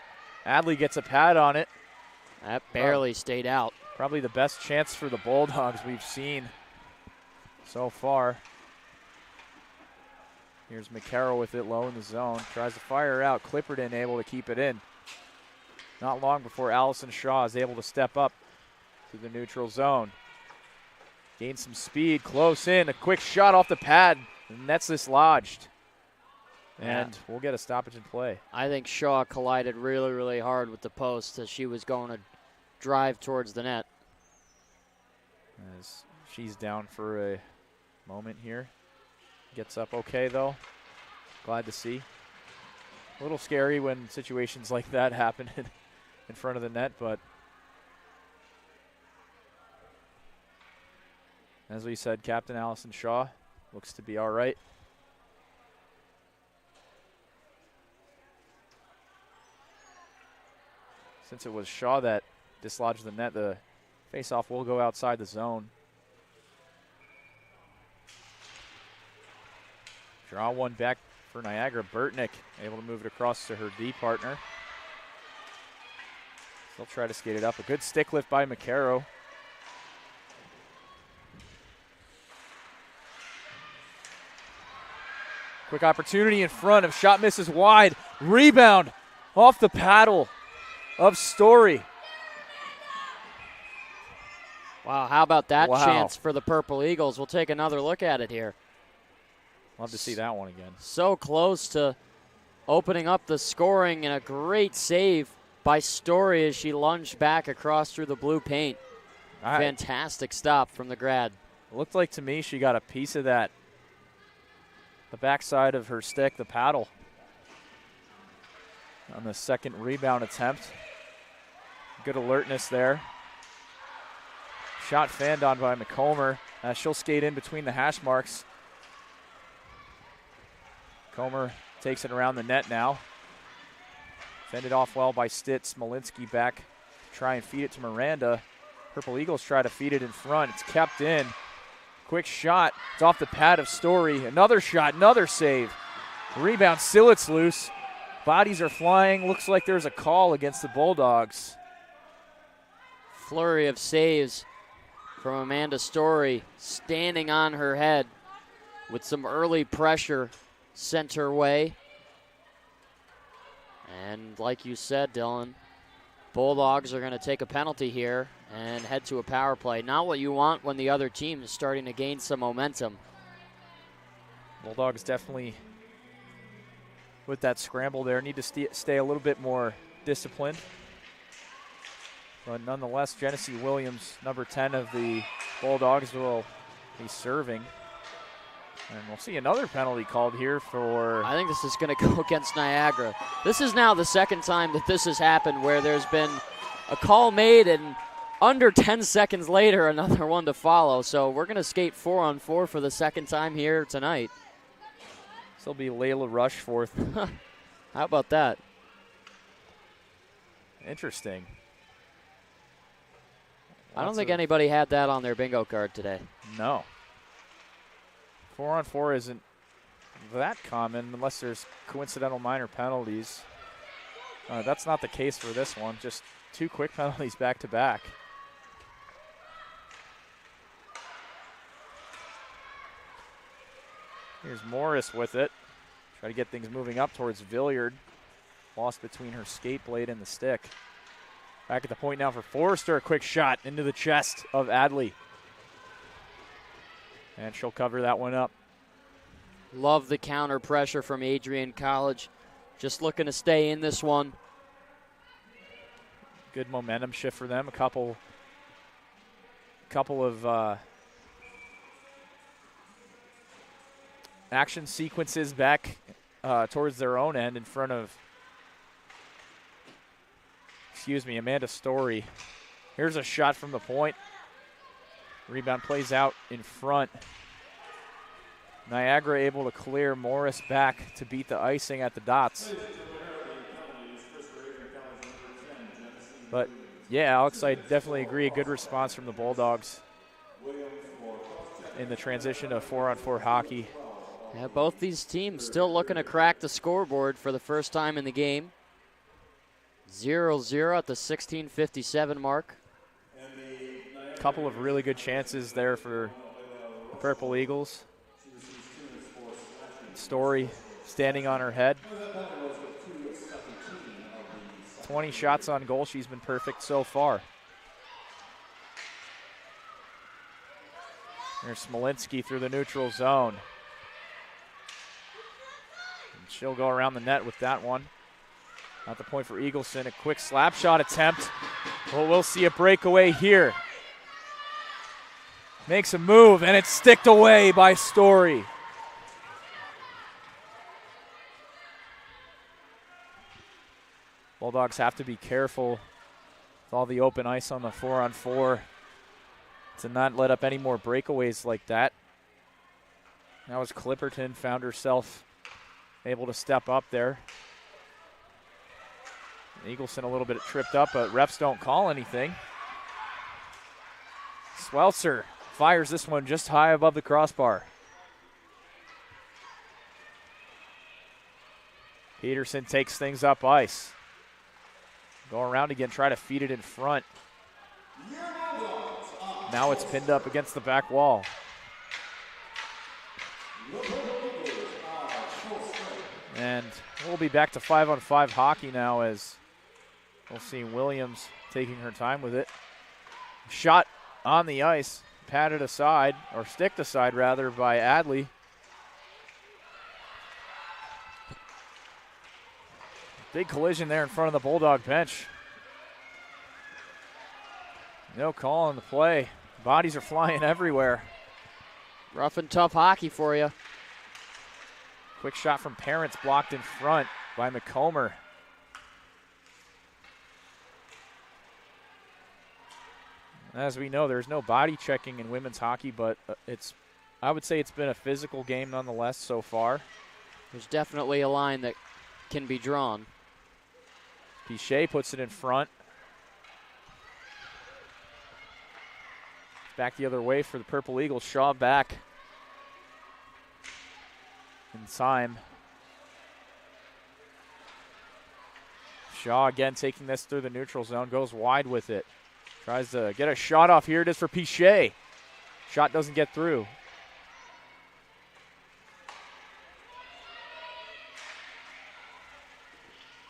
Adley gets a pad on it. That barely stayed out. Probably the best chance for the Bulldogs we've seen so far. Here's McCarroll with it low in the zone. Tries to fire out. Clipperton able to keep it in. Not long before Allison Shaw is able to step up to the neutral zone. Gains some speed, close in. A quick shot off the pad. The net's dislodged. And we'll get a stoppage in play. I think Shaw collided really, really hard with the post as she was going to drive towards the net. As she's down for a moment here. Gets up okay, though. Glad to see. A little scary when situations like that happen in front of the net, but as we said, Captain Allison Shaw looks to be all right. Since it was Shaw that dislodged the net, the faceoff will go outside the zone. Draw one back for Niagara. Burtnick able to move it across to her D partner. Still try to skate it up. A good stick lift by McCarroll. Quick opportunity in front of shot misses wide. Rebound off the paddle of Story. Wow, how about that chance for the Purple Eagles? We'll take another look at it here. Love to see that one again. So close to opening up the scoring, and a great save by Story as she lunged back across through the blue paint. Fantastic stop from the grad. It looked like to me she got a piece of that. The backside of her stick, the paddle. On the second rebound attempt. Good alertness there. Shot fanned on by McComber. She'll skate in between the hash marks. Comer takes it around the net now. Fended off well by Stitt. Smolinski back to try and feed it to Miranda. Purple Eagles try to feed it in front. It's kept in. Quick shot. It's off the pad of Story. Another shot, another save. Rebound, still it's loose. Bodies are flying. Looks like there's a call against the Bulldogs. Flurry of saves from Amanda Story, standing on her head with some early pressure sent her way. And like you said, Dylan, Bulldogs are going to take a penalty here and head to a power play. Not what you want when the other team is starting to gain some momentum. Bulldogs definitely, with that scramble there, need to stay a little bit more disciplined. But nonetheless, Genesee Williams, number 10 of the Bulldogs, will be serving. And we'll see another penalty called here for... I think this is going to go against Niagara. This is now the second time that this has happened where there's been a call made and under 10 seconds later another one to follow. So we're going to skate 4-on-4 for the second time here tonight. This will be Layla Rushforth. How about that? Interesting. I don't think anybody had that on their bingo card today. No. 4-on-4 isn't that common unless there's coincidental minor penalties. That's not the case for this one. Just 2 quick penalties back to back. Here's Morris with it. Try to get things moving up towards Villiard. Lost between her skate blade and the stick. Back at the point now for Forrester. A quick shot into the chest of Adley. And she'll cover that one up. Love the counter pressure from Adrian College. Just looking to stay in this one. Good momentum shift for them. A couple of action sequences back towards their own end in front of, Amanda Story. Here's a shot from the point. Rebound plays out in front. Niagara able to clear. Morris back to beat the icing at the dots. But, yeah, Alex, I definitely agree. A good response from the Bulldogs in the transition to 4-on-4 hockey. Yeah, both these teams still looking to crack the scoreboard for the first time in the game. 0-0 at the 16:57 mark. A couple of really good chances there for the Purple Eagles. Story standing on her head. 20 shots on goal. She's been perfect so far. There's Smolinski through the neutral zone. And she'll go around the net with that one. At the point for Eagleson. A quick slap shot attempt. Well, we'll see a breakaway here. Makes a move, and it's sticked away by Story. Bulldogs have to be careful with all the open ice on the 4-on-4 to not let up any more breakaways like that. That was Clipperton, found herself able to step up there. Eagleson a little bit tripped up, but refs don't call anything. Swelser fires this one just high above the crossbar. Peterson takes things up ice. Go around again, try to feed it in front. Now it's pinned up against the back wall. And we'll be back to 5-on-5 hockey now as we'll see Williams taking her time with it. Shot on the ice, patted aside, or sticked aside rather, by Adley. Big collision there in front of the Bulldog bench. No call on the play. Bodies are flying everywhere. Rough and tough hockey for you. Quick shot from Parents blocked in front by McComber. As we know, there's no body checking in women's hockey, but I would say it's been a physical game nonetheless so far. There's definitely a line that can be drawn. Pichet puts it in front. Back the other way for the Purple Eagles. Shaw back in time. Shaw again taking this through the neutral zone. Goes wide with it. Tries to get a shot off. Here it is for Pichet. Shot doesn't get through.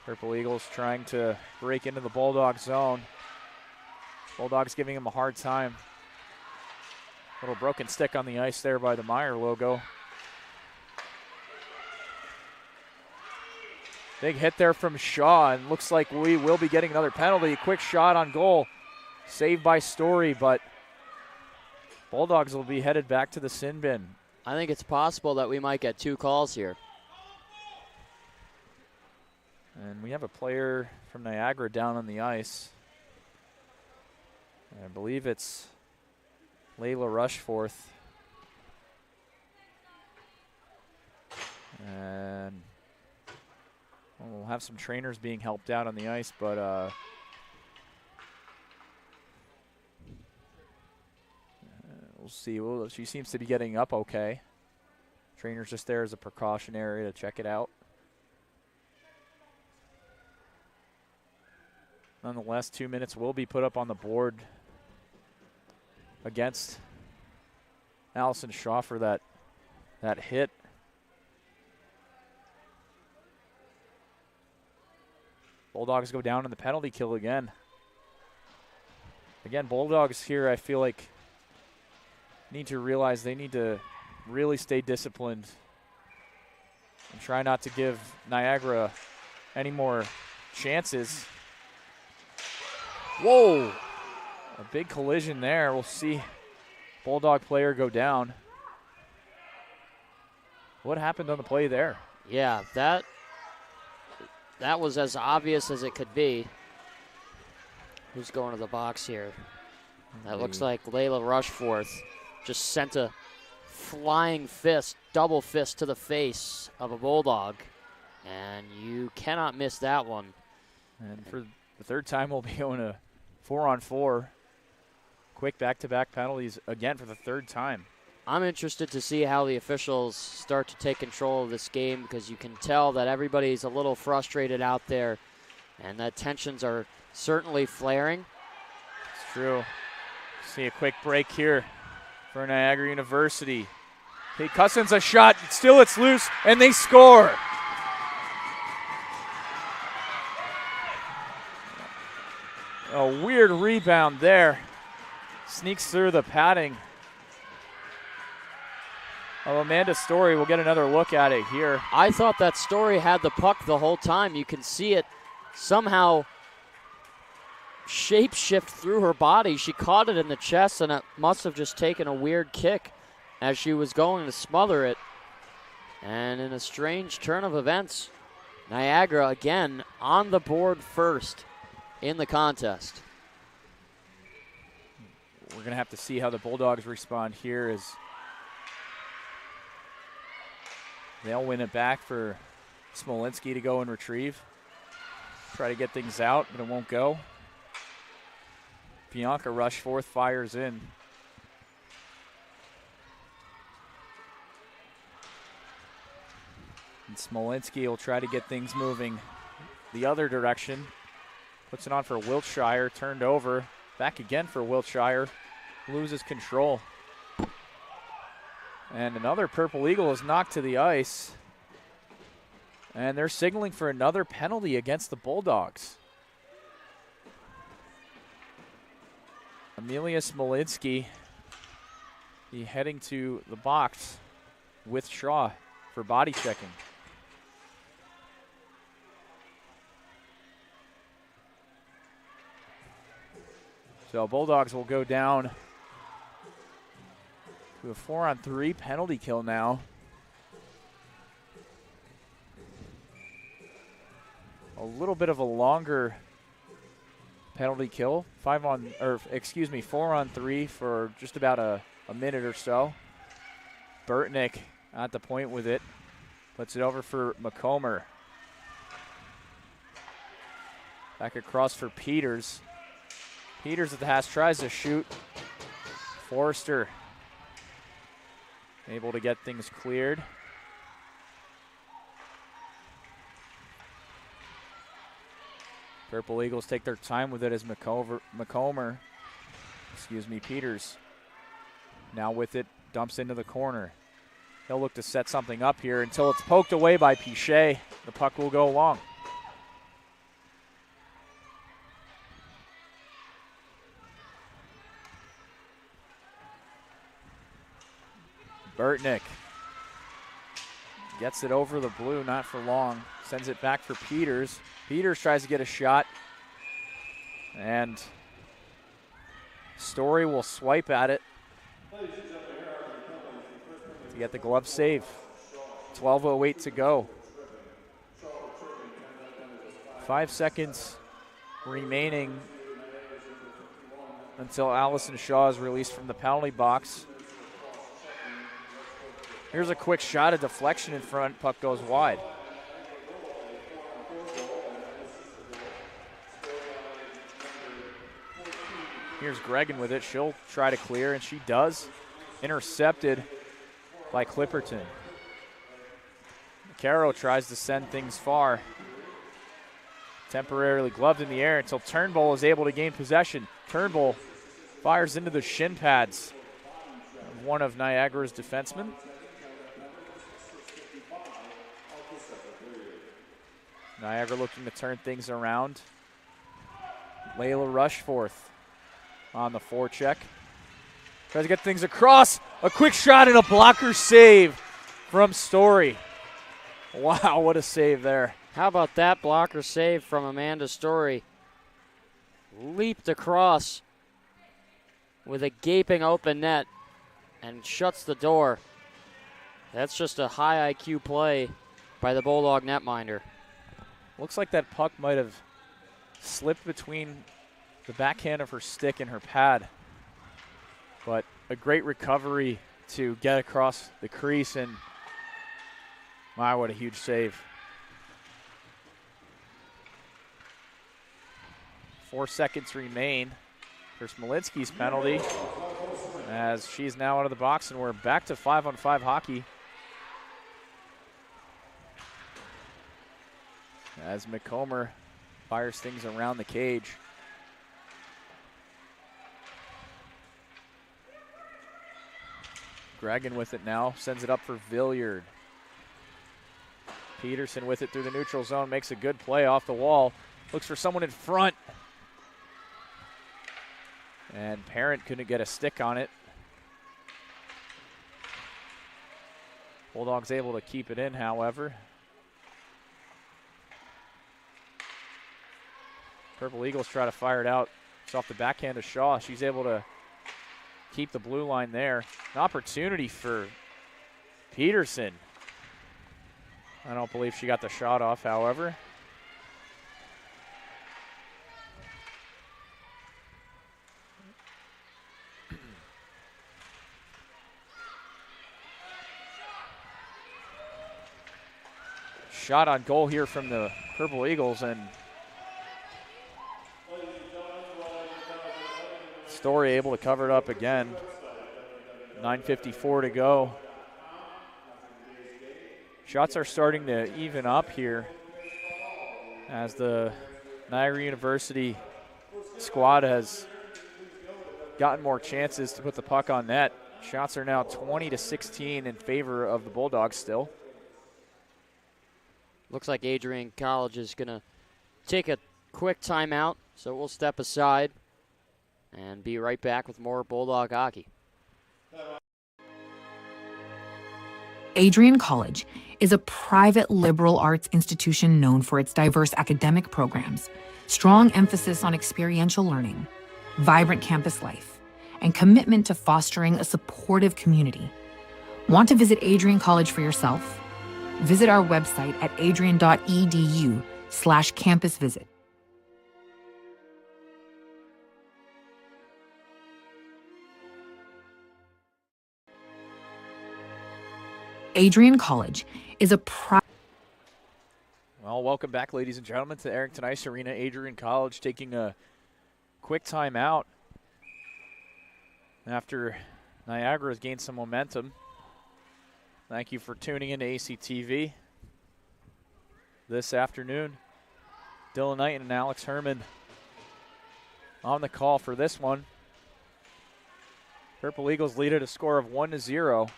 Purple Eagles trying to break into the Bulldog zone. Bulldogs giving them a hard time. Little broken stick on the ice there by the Meyer logo. Big hit there from Shaw, and looks like we will be getting another penalty. Quick shot on goal Saved by Story, but Bulldogs will be headed back to the sin bin. I think it's possible that we might get 2 calls here. And we have a player from Niagara down on the ice. I believe it's Layla Rushforth. And we'll have some trainers being helped out on the ice, but we'll see. She seems to be getting up okay. Trainer's just there as a precautionary to check it out. Nonetheless, 2 minutes will be put up on the board against Allison Shaw for that hit. Bulldogs go down in the penalty kill again. Again, Bulldogs here, I feel like, need to realize they need to really stay disciplined and try not to give Niagara any more chances. Whoa! A big collision there. We'll see Bulldog player go down. What happened on the play there? Yeah, that was as obvious as it could be. Who's going to the box here? That looks like Layla Rushforth just sent a flying fist, double fist to the face of a Bulldog. And you cannot miss that one. And for the third time, we'll be going to 4-on-4. Quick back-to-back penalties again for the third time. I'm interested to see how the officials start to take control of this game, because you can tell that everybody's a little frustrated out there and that tensions are certainly flaring. It's true. See a quick break here for Niagara University. Kate Cousins a shot, still it's loose, and they score. A weird rebound there. Sneaks through the padding of Amanda Story. We'll get another look at it here. I thought that Story had the puck the whole time. You can see it somehow shape-shift through her body. She caught it in the chest, and it must have just taken a weird kick as she was going to smother it. And in a strange turn of events, Niagara again on the board first in the contest. We're going to have to see how the Bulldogs respond here as they'll win it back for Smolinski to go and retrieve. Try to get things out, but it won't go. Bianca Rushforth fires in. And Smolinski will try to get things moving the other direction. Puts it on for Wiltshire, turned over. Back again for Wiltshire. Loses control. And another Purple Eagle is knocked to the ice. And they're signaling for another penalty against the Bulldogs. Amelia Smolinski heading to the box with Shaw for body checking. So Bulldogs will go down to a 4-on-3 penalty kill now. A little bit of a longer penalty kill. 4-on-3 for just about a minute or so. Burtnick at the point with it. Puts it over for McComber. Back across for Peters. Peters at the hash tries to shoot. Forrester able to get things cleared. Purple Eagles take their time with it as Peters now with it, dumps into the corner. He'll look to set something up here until it's poked away by Pichet. The puck will go long. Burtnick gets it over the blue, not for long. Sends it back for Peters. Peters tries to get a shot. And Story will swipe at it to get the glove save. 12:08 to go. 5 seconds remaining until Allison Shaw is released from the penalty box. Here's a quick shot, a deflection in front, puck goes wide. Here's Gregan with it. She'll try to clear, and she does. Intercepted by Clipperton. Caro tries to send things far. Temporarily gloved in the air until Turnbull is able to gain possession. Turnbull fires into the shin pads of one of Niagara's defensemen. Niagara looking to turn things around. Layla Rushforth on the forecheck. Tries to get things across. A quick shot and a blocker save from Story. Wow, what a save there. How about that blocker save from Amanda Story? Leaped across with a gaping open net and shuts the door. That's just a high IQ play by the Bulldog netminder. Looks like that puck might have slipped between the backhand of her stick and her pad. But a great recovery to get across the crease, and wow, what a huge save. 4 seconds remain for Smolinski's penalty as she's now out of the box, and we're back to 5-on-5 hockey. As McComber fires things around the cage. Gregan with it now, sends it up for Villiard. Peterson with it through the neutral zone, makes a good play off the wall. Looks for someone in front. And Parent couldn't get a stick on it. Bulldogs able to keep it in, however. Purple Eagles try to fire it out. It's off the backhand of Shaw. She's able to keep the blue line there. An opportunity for Peterson. I don't believe she got the shot off, however. Shot on goal here from the Purple Eagles, and Story able to cover it up again. 9:54 to go. Shots are starting to even up here as the Niagara University squad has gotten more chances to put the puck on net. Shots are now 20-16 in favor of the Bulldogs still. Looks like Adrian College is going to take a quick timeout, so we'll step aside and be right back with more Bulldog hockey. Adrian College is a private liberal arts institution known for its diverse academic programs, strong emphasis on experiential learning, vibrant campus life, and commitment to fostering a supportive community. Want to visit Adrian College for yourself? Visit our website at adrian.edu/campus visit. Adrian College is a Well, welcome back, ladies and gentlemen, to Arrington Ice Arena. Adrian College taking a quick timeout after Niagara has gained some momentum. Thank you for tuning in to ACTV this afternoon. Dylan Knight and Alex Herman on the call for this one. Purple Eagles lead at a score of 1-0.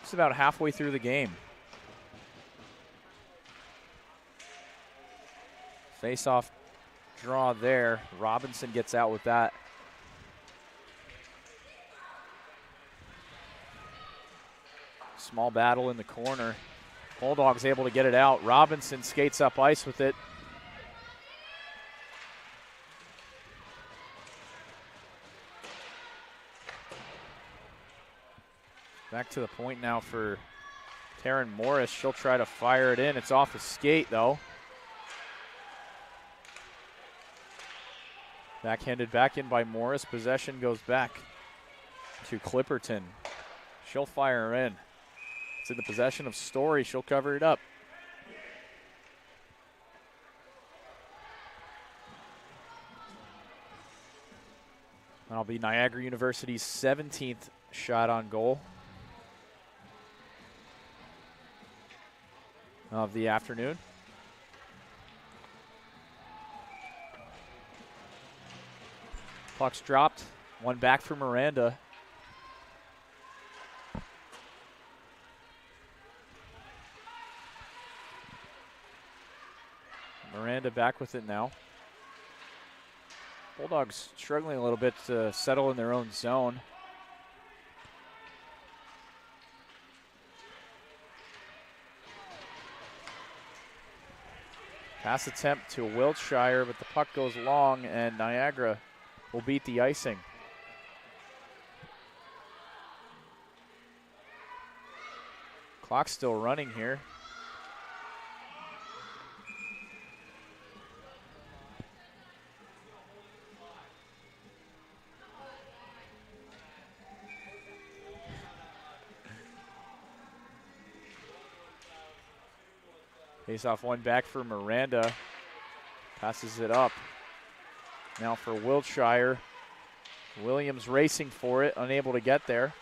It's about halfway through the game. Face-off draw there. Robinson gets out with that. Small battle in the corner. Bulldogs able to get it out. Robinson skates up ice with it. Back to the point now for Taryn Morris. She'll try to fire it in. It's off the skate, though. Backhanded back in by Morris. Possession goes back to Clipperton. She'll fire her in. It's in the possession of Story. She'll cover it up. That'll be Niagara University's 17th shot on goal of the afternoon. Puck's dropped. One back for Miranda. Miranda back with it now. Bulldogs struggling a little bit to settle in their own zone. Pass attempt to Wiltshire, but the puck goes long, and Niagara will beat the icing. Clock's still running here. Face off one back for Miranda. Passes it up. Now for Wiltshire. Williams racing for it, unable to get there.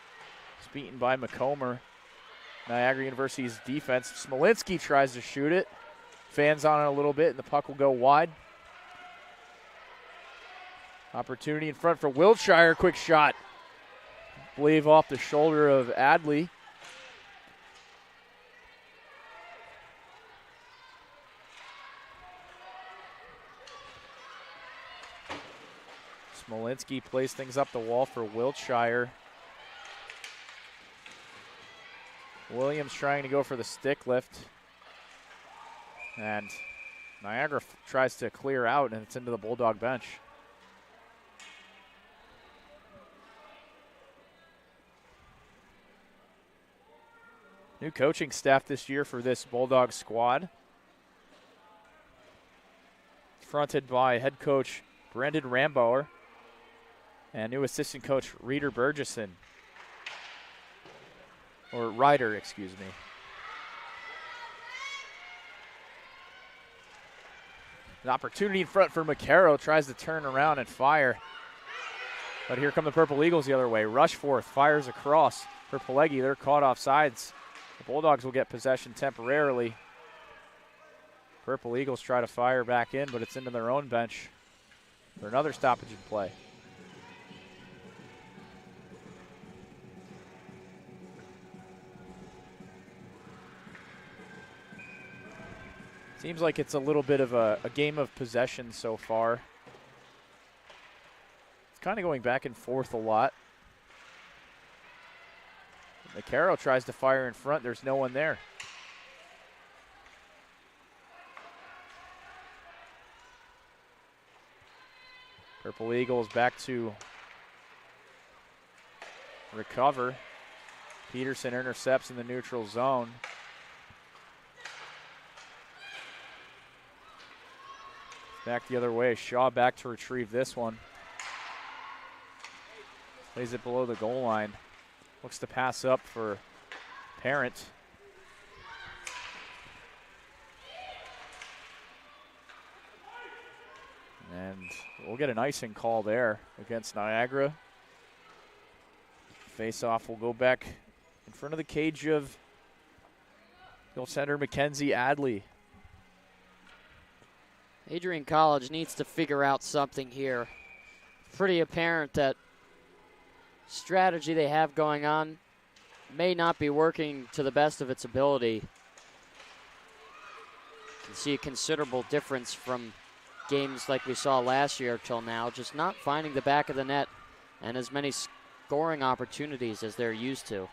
It's beaten by McComber. Niagara University's defense. Smolinski tries to shoot it. Fans on it a little bit, and the puck will go wide. Opportunity in front for Wiltshire. Quick shot. I believe off the shoulder of Adley. Smolinski plays things up the wall for Wiltshire. Williams trying to go for the stick lift. And Niagara tries to clear out, and it's into the Bulldog bench. New coaching staff this year for this Bulldog squad. Fronted by head coach Brendan Rambauer and new assistant coach Reeder Burgesson. Or Ryder, excuse me. An opportunity in front for McCarroll. Tries to turn around and fire. But here come the Purple Eagles the other way. Rushforth fires across for Pileggi. They're caught off sides. The Bulldogs will get possession temporarily. Purple Eagles try to fire back in, but it's into their own bench for another stoppage in play. Seems like it's a little bit of a game of possession so far. It's kind of going back and forth a lot. McCarroll tries to fire in front. There's no one there. Purple Eagles back to recover. Peterson intercepts in the neutral zone. Back the other way. Shaw back to retrieve this one. Plays it below the goal line. Looks to pass up for Parent. And we'll get an icing call there against Niagara. Face-off will go back in front of the cage of goaltender Mackenzie Adley. Adrian College needs to figure out something here. Pretty apparent that strategy they have going on may not be working to the best of its ability. You can see a considerable difference from games like we saw last year till now, just not finding the back of the net and as many scoring opportunities as they're used to.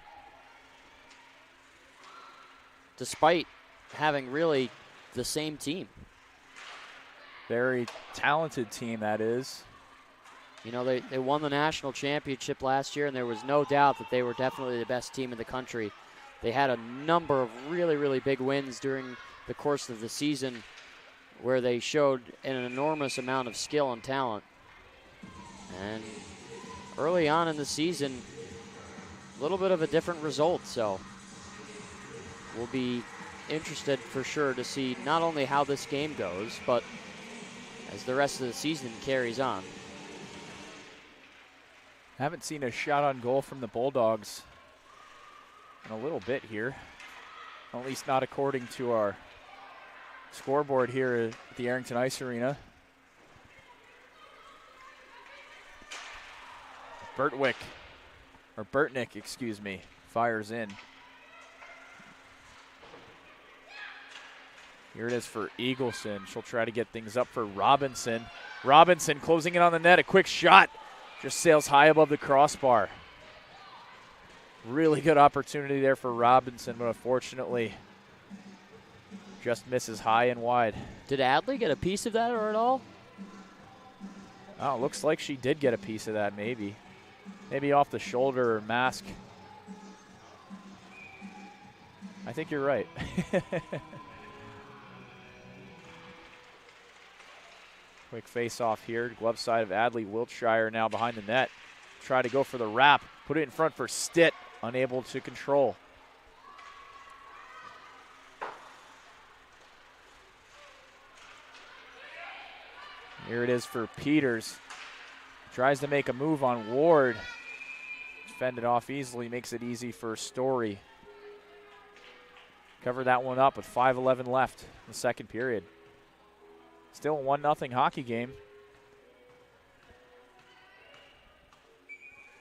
Despite having really the same team. Very talented team, that is. You know, they won the national championship last year, and there was no doubt that they were definitely the best team in the country. They had a number of really, really big wins during the course of the season where they showed an enormous amount of skill and talent. And early on in the season, a little bit of a different result, so we'll be interested for sure to see not only how this game goes, but as the rest of the season carries on. Haven't seen a shot on goal from the Bulldogs in a little bit here, at least not according to our scoreboard here at the Arrington Ice Arena. Burtnick, excuse me, fires in. Here it is for Eagleson. She'll try to get things up for Robinson. Robinson closing in on the net, a quick shot. Just sails high above the crossbar. Really good opportunity there for Robinson, but unfortunately just misses high and wide. Did Adley get a piece of that or at all? Oh, looks like she did get a piece of that, maybe. Maybe off the shoulder or mask. I think you're right. Quick face-off here. Glove side of Adley. Wiltshire now behind the net. Try to go for the wrap. Put it in front for Stitt. Unable to control. Here it is for Peters. Tries to make a move on Ward. Fended off easily. Makes it easy for Story. Cover that one up with 5:11 left in the second period. Still a 1-0 hockey game.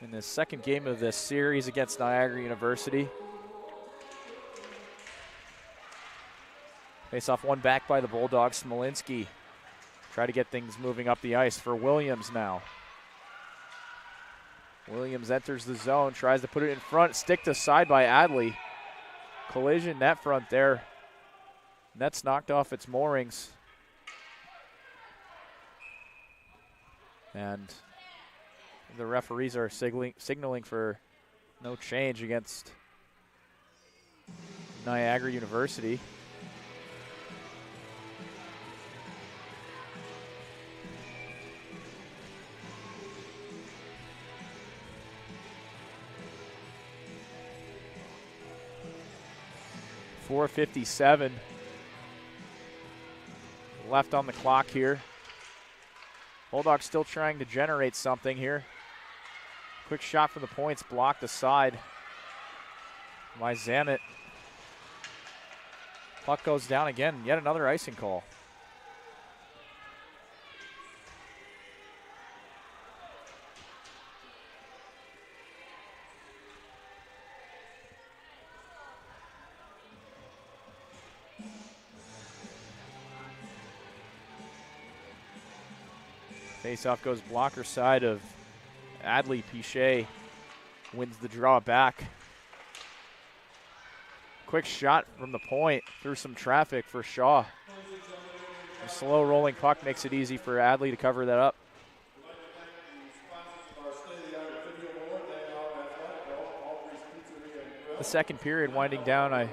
In the second game of this series against Niagara University. Face-off one back by the Bulldogs. Smolinski try to get things moving up the ice for Williams now. Williams enters the zone, tries to put it in front, stick to side by Adley. Collision net front there. Net's knocked off its moorings. And the referees are signaling for no change against Niagara University. .457 left on the clock here. Bulldogs still trying to generate something here. Quick shot from the points, blocked aside by Zamet. Puck goes down again, yet another icing call. Face-off goes blocker side of Adley. Pichet wins the draw back. Quick shot from the point through some traffic for Shaw. A slow rolling puck makes it easy for Adley to cover that up. The second period winding down. I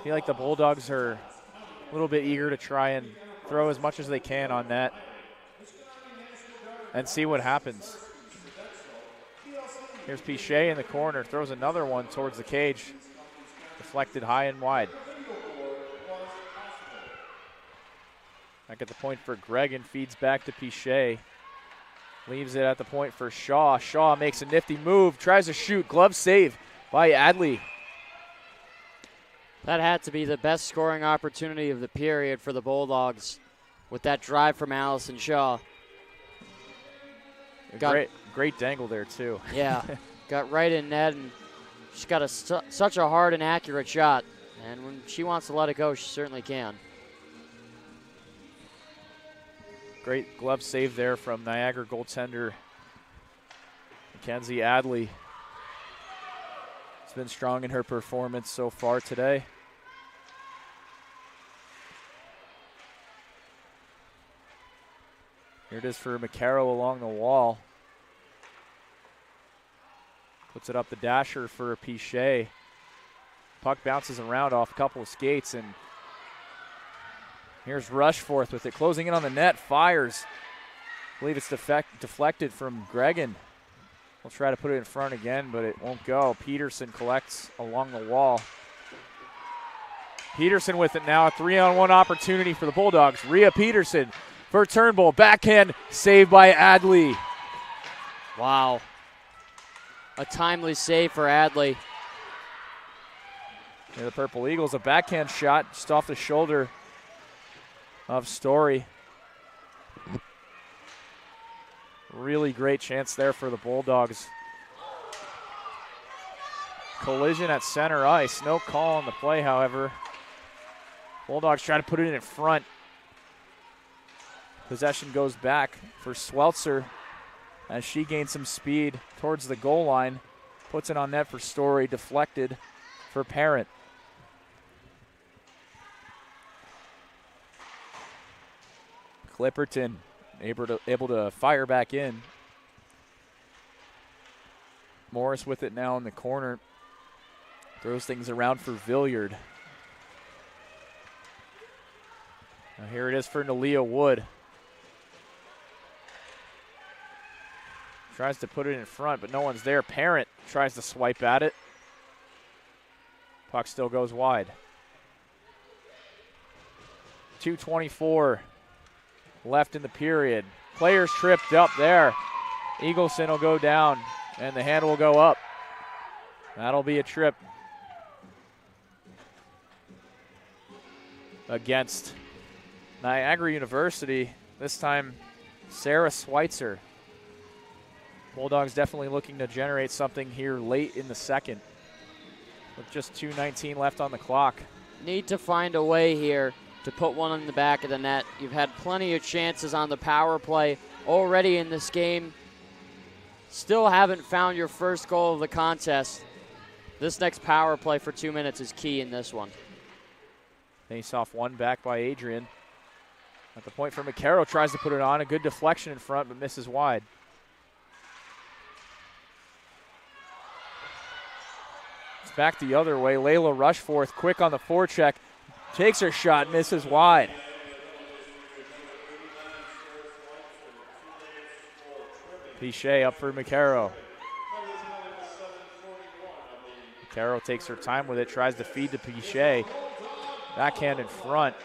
feel like the Bulldogs are a little bit eager to try and throw as much as they can on net and see what happens. Here's Pichet in the corner, throws another one towards the cage. Deflected high and wide. Back at the point for Gregan, feeds back to Pichet. Leaves it at the point for Shaw. Shaw makes a nifty move, tries to shoot, glove save by Adley. That had to be the best scoring opportunity of the period for the Bulldogs with that drive from Allison Shaw. Great dangle there, too. Yeah, got right in net, and she's got such a hard and accurate shot. And when she wants to let it go, she certainly can. Great glove save there from Niagara goaltender Mackenzie Adley. Has been strong in her performance so far today. Here it is for McCarroll along the wall. Puts it up the dasher for Pichet. Puck bounces around off a couple of skates, and here's Rushforth with it, closing in on the net, fires. I believe it's deflected from Gregan. We'll try to put it in front again, but it won't go. Peterson collects along the wall. Peterson with it now, a 3-on-1 opportunity for the Bulldogs. Rhea Peterson for Turnbull, backhand saved by Adley. Wow. A timely save for Adley. And the Purple Eagles, a backhand shot just off the shoulder of Story. Really great chance there for the Bulldogs. Collision at center ice. No call on the play, however. Bulldogs try to put it in front. Possession goes back for Sweltzer as she gains some speed towards the goal line. Puts it on net for Story, deflected for Parent. Clipperton able to fire back in. Morris with it now in the corner. Throws things around for Villiard. Now here it is for Nalia Wood. Tries to put it in front, but no one's there. Parent tries to swipe at it. Puck still goes wide. 2:24 left in the period. Players tripped up there. Eagleson will go down, and the hand will go up. That'll be a trip against Niagara University. This time, Sarah Schweitzer. Bulldogs definitely looking to generate something here late in the second with just 2:19 left on the clock. Need to find a way here to put one in the back of the net. You've had plenty of chances on the power play already in this game. Still haven't found your first goal of the contest. This next power play for 2 minutes is key in this one. Face off one back by Adrian. At the point for McCarroll, tries to put it on. A good deflection in front, but misses wide. It's back the other way. Layla Rushforth quick on the forecheck. Takes her shot, misses wide. Pichet up for McCarroll. McCarroll takes her time with it, tries to feed to Pichet. Backhand in front,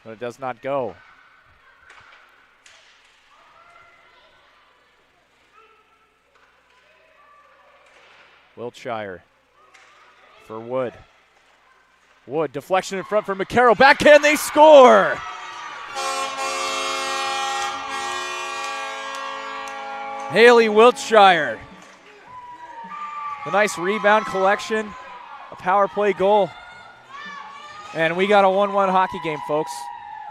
but it does not go. Wiltshire for Wood. Wood, deflection in front for McCarroll. Backhand, they score! Haley Wiltshire. A nice rebound collection, a power play goal. And we got a 1-1 hockey game, folks.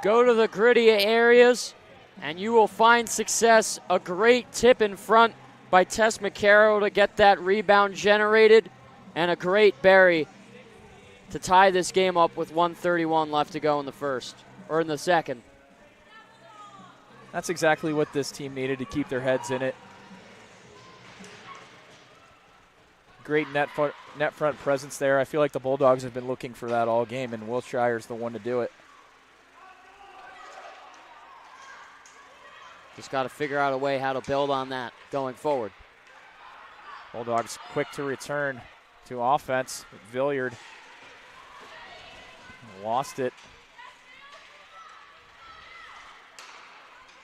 Go to the gritty areas, and you will find success. A great tip in front by Tess McCarroll to get that rebound generated, and a great bury to tie this game up with 1:31 left to go in the first, or in the second. That's exactly what this team needed to keep their heads in it. Great net front presence there. I feel like the Bulldogs have been looking for that all game, and Wiltshire's the one to do it. Just got to figure out a way how to build on that going forward. Bulldogs quick to return to offense. Villiard lost it.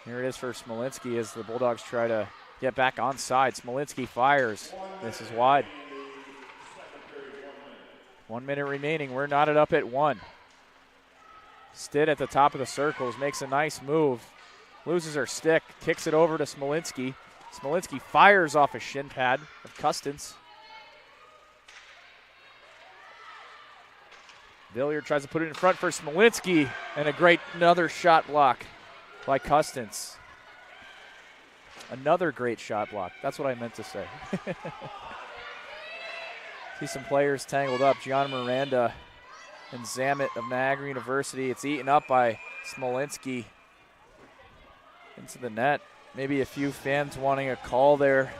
Here it is for Smolinski as the Bulldogs try to get back onside. Smolinski fires. This is wide. 1 minute remaining. We're knotted up at 1. Stitt at the top of the circles makes a nice move. Loses her stick. Kicks it over to Smolinski. Smolinski fires off a shin pad of Custance. Villiard tries to put it in front for Smolinski, and a great another shot block by Custance. Another great shot block. That's what I meant to say. See some players tangled up. Gianna Miranda and Zamet of Niagara University. It's eaten up by Smolinski. into the net. Maybe a few fans wanting a call there,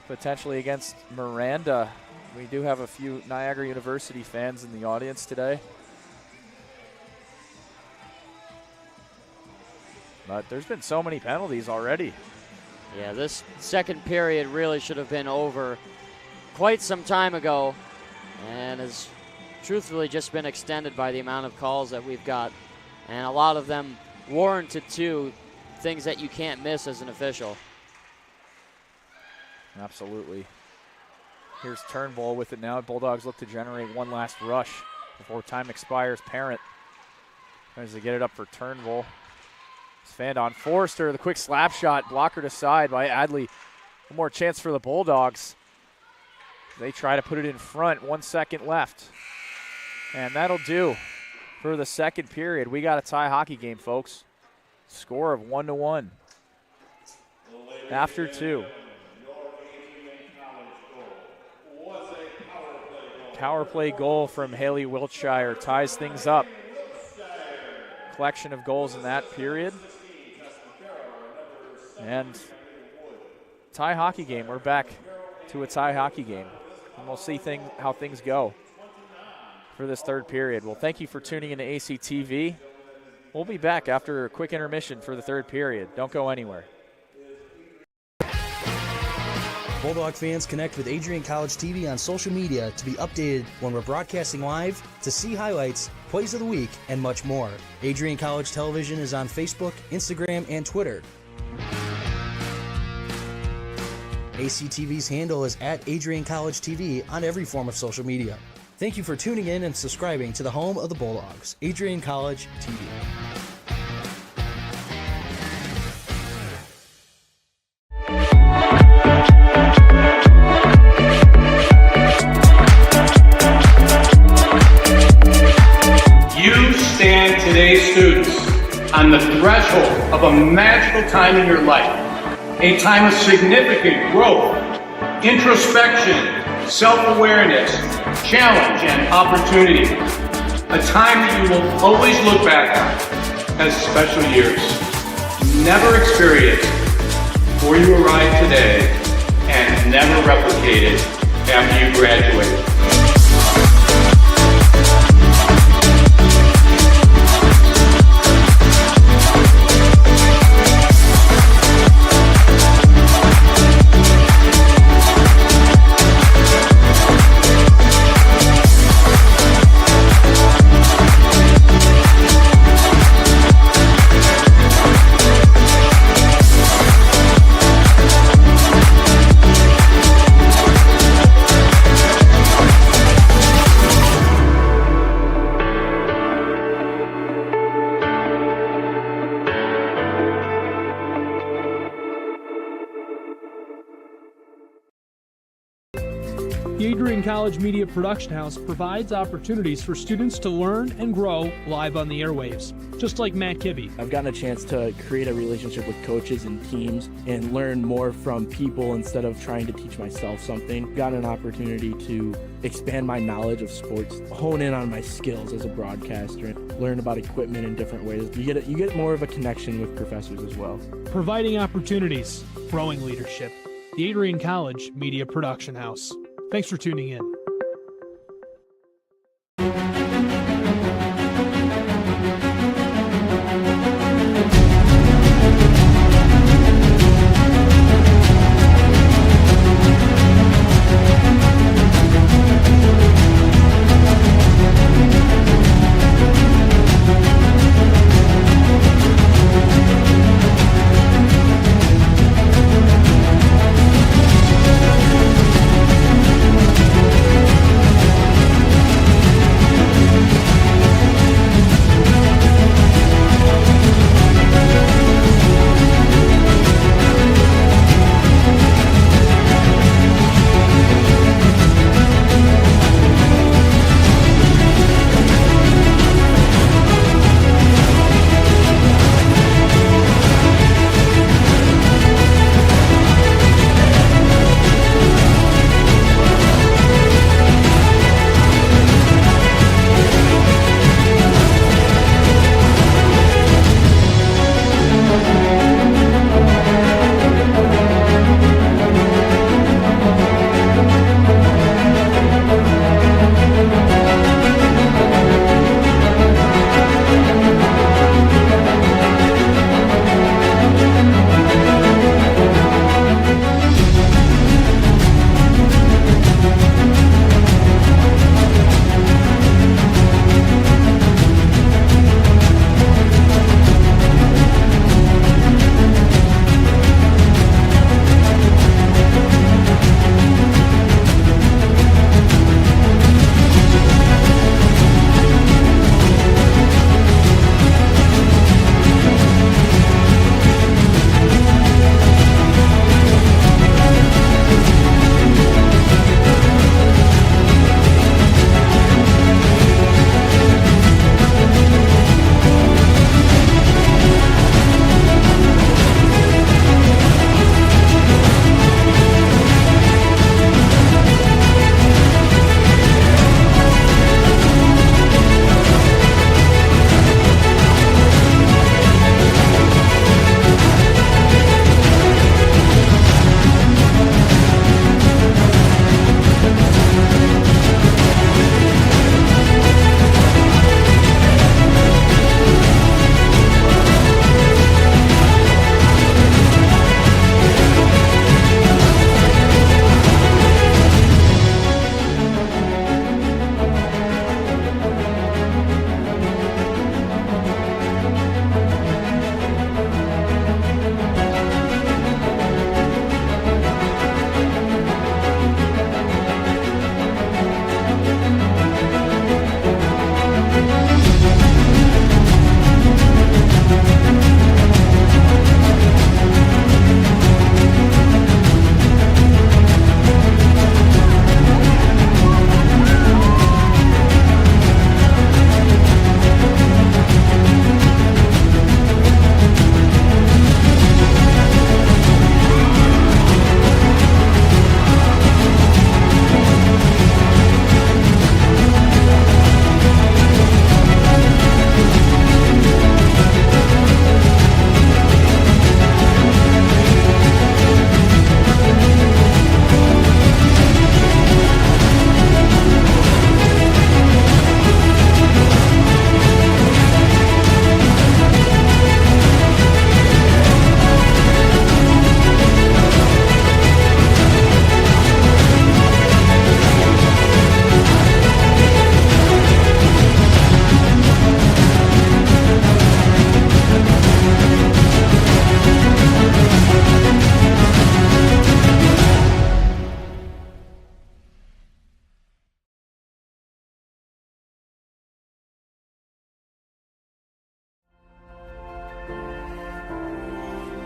potentially against Miranda. We do have a few Niagara University fans in the audience today. But there's been so many penalties already. Yeah, this second period really should have been over quite some time ago, and has truthfully just been extended by the amount of calls that we've got, and a lot of them warranted too, things that you can't miss as an official. Absolutely. Here's Turnbull with it now. Bulldogs look to generate one last rush before time expires. Parent tries to get it up for Turnbull. It's fanned on Forrester. The quick slap shot, blockered aside by Adley. One more chance for the Bulldogs. They try to put it in front. 1 second left. And that'll do for the second period. We got a tie hockey game, folks. Score of 1-1 after 2. Power play goal from Haley Wiltshire ties things up. Collection of goals in that period. And tie hockey game. We're back to a tie hockey game. And we'll see how things go for this third period. Well, thank you for tuning into ACTV. We'll be back after a quick intermission for the third period. Don't go anywhere. Bulldog fans, connect with Adrian College TV on social media to be updated when we're broadcasting live, to see highlights, plays of the week, and much more. Adrian College Television is on Facebook, Instagram, and Twitter. ACTV's handle is at Adrian College TV on every form of social media. Thank you for tuning in and subscribing to the home of the Bulldogs, Adrian College TV. You stand today, students, on the threshold of a magical time in your life, a time of significant growth, introspection, self-awareness, challenge, and opportunity. A time that you will always look back on as special years. Never experienced before you arrived today, and never replicated after you graduate. The Adrian College Media Production House provides opportunities for students to learn and grow live on the airwaves, just like Matt Kibbe. I've gotten a chance to create a relationship with coaches and teams and learn more from people instead of trying to teach myself something. Got an opportunity to expand my knowledge of sports, hone in on my skills as a broadcaster, and learn about equipment in different ways. You get more of a connection with professors as well. Providing opportunities, growing leadership. The Adrian College Media Production House. Thanks for tuning in.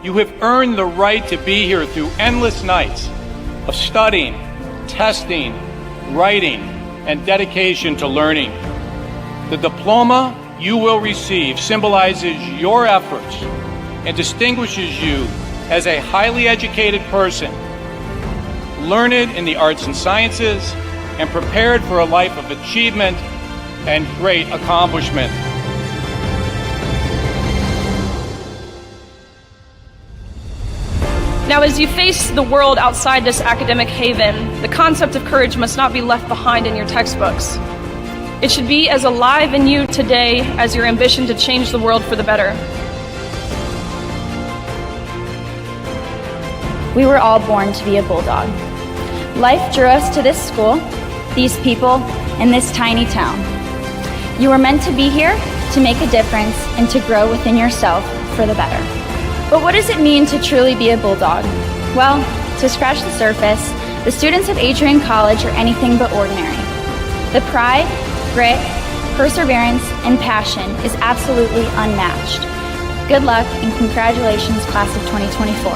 You have earned the right to be here through endless nights of studying, testing, writing, and dedication to learning. The diploma you will receive symbolizes your efforts and distinguishes you as a highly educated person, learned in the arts and sciences, and prepared for a life of achievement and great accomplishment. Now, as you face the world outside this academic haven, the concept of courage must not be left behind in your textbooks. It should be as alive in you today as your ambition to change the world for the better. We were all born to be a Bulldog. Life drew us to this school, these people, and this tiny town. You were meant to be here to make a difference and to grow within yourself for the better. But what does it mean to truly be a Bulldog? Well, to scratch the surface, the students of Adrian College are anything but ordinary. The pride, grit, perseverance, and passion is absolutely unmatched. Good luck and congratulations, class of 2024.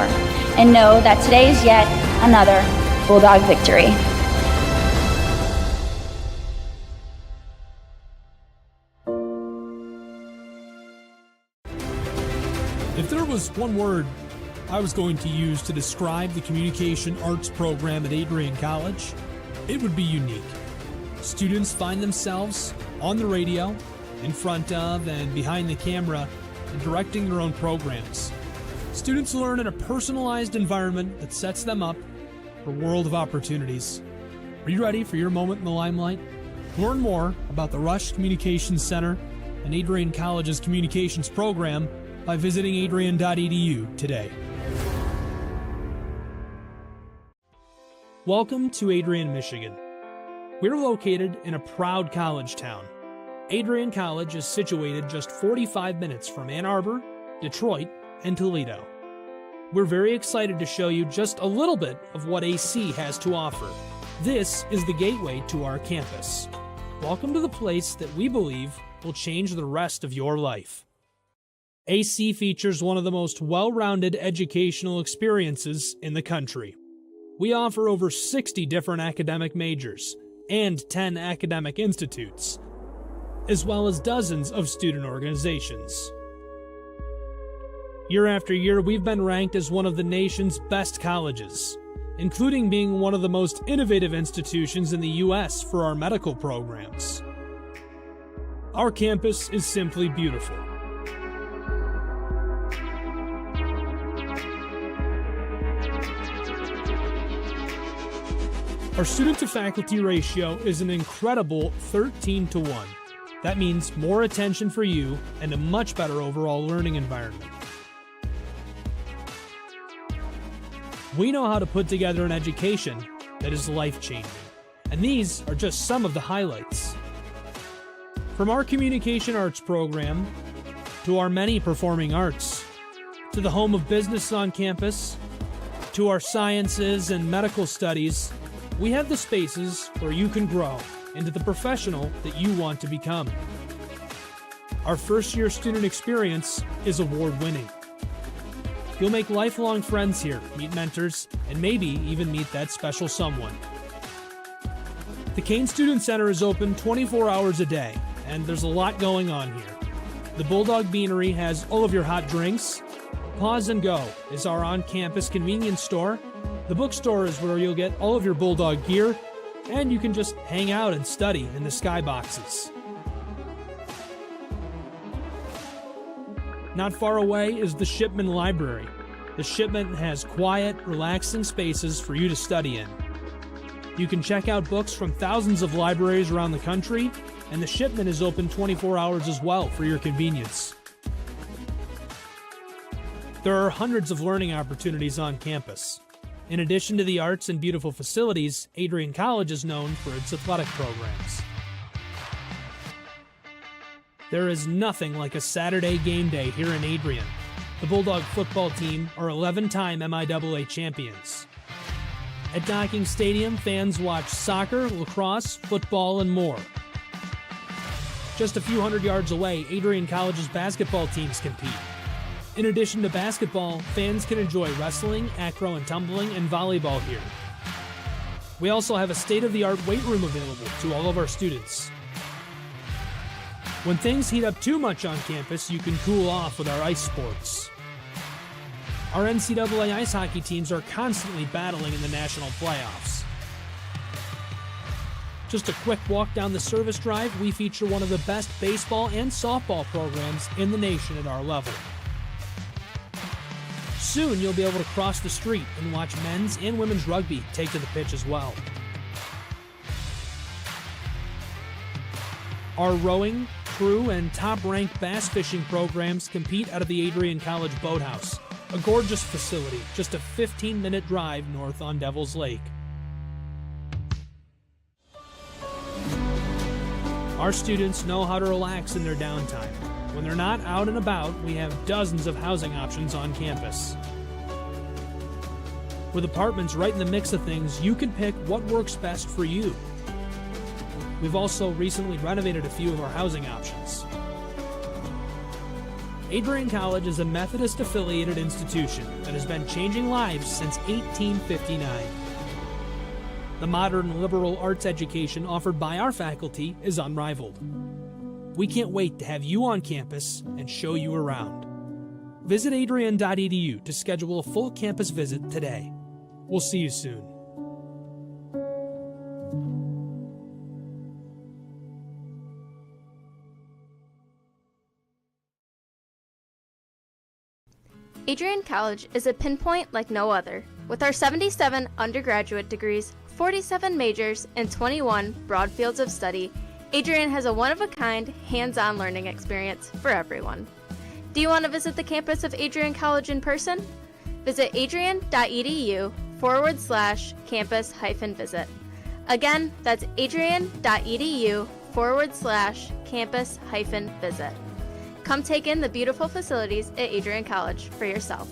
And know that today is yet another Bulldog victory. If there was one word I was going to use to describe the Communication Arts program at Adrian College, it would be unique. Students find themselves on the radio, in front of and behind the camera, and directing their own programs. Students learn in a personalized environment that sets them up for a world of opportunities. Are you ready for your moment in the limelight? Learn more about the Rush Communications Center and Adrian College's communications program by visiting adrian.edu today. Welcome to Adrian, Michigan. We're located in a proud college town. Adrian College is situated just 45 minutes from Ann Arbor, Detroit, and Toledo. We're very excited to show you just a little bit of what AC has to offer. This is the gateway to our campus. Welcome to the place that we believe will change the rest of your life. AC features one of the most well-rounded educational experiences in the country. We offer over 60 different academic majors and 10 academic institutes, as well as dozens of student organizations. Year after year, we've been ranked as one of the nation's best colleges, including being one of the most innovative institutions in the U.S. for our medical programs. Our campus is simply beautiful. Our student-to-faculty ratio is an incredible 13-to-1. That means more attention for you and a much better overall learning environment. We know how to put together an education that is life-changing, and these are just some of the highlights. From our Communication Arts program, to our many performing arts, to the home of business on campus, to our sciences and medical studies, we have the spaces where you can grow into the professional that you want to become. Our first-year student experience is award-winning. You'll make lifelong friends here, meet mentors, and maybe even meet that special someone. The Kane Student Center is open 24 hours a day, and there's a lot going on here. The Bulldog Beanery has all of your hot drinks. Pause and Go is our on-campus convenience store. The bookstore is where you'll get all of your Bulldog gear, and you can just hang out and study in the skyboxes. Not far away is the Shipman Library. The Shipman has quiet, relaxing spaces for you to study in. You can check out books from thousands of libraries around the country, and the Shipman is open 24 hours as well for your convenience. There are hundreds of learning opportunities on campus. In addition to the arts and beautiful facilities, Adrian College is known for its athletic programs. There is nothing like a Saturday game day here in Adrian. The Bulldog football team are 11-time MIAA champions. At Docking Stadium, fans watch soccer, lacrosse, football, and more. Just a few hundred yards away, Adrian College's basketball teams compete. In addition to basketball, fans can enjoy wrestling, acro and tumbling, and volleyball here. We also have a state-of-the-art weight room available to all of our students. When things heat up too much on campus, you can cool off with our ice sports. Our NCAA ice hockey teams are constantly battling in the national playoffs. Just a quick walk down the service drive, we feature one of the best baseball and softball programs in the nation at our level. Soon you'll be able to cross the street and watch men's and women's rugby take to the pitch as well. Our rowing, crew, and top-ranked bass fishing programs compete out of the Adrian College Boathouse, a gorgeous facility just a 15-minute drive north on Devil's Lake. Our students know how to relax in their downtime. When they're not out and about, we have dozens of housing options on campus. With apartments right in the mix of things, you can pick what works best for you. We've also recently renovated a few of our housing options. Adrian College is a Methodist-affiliated institution that has been changing lives since 1859. The modern liberal arts education offered by our faculty is unrivaled. We can't wait to have you on campus and show you around. Visit adrian.edu to schedule a full campus visit today. We'll see you soon. Adrian College is a pinpoint like no other. With our 77 undergraduate degrees, 47 majors, and 21 broad fields of study, Adrian has a one-of-a-kind, hands-on learning experience for everyone. Do you want to visit the campus of Adrian College in person? Visit adrian.edu/campus-visit. Again, that's adrian.edu/campus-visit. Come take in the beautiful facilities at Adrian College for yourself.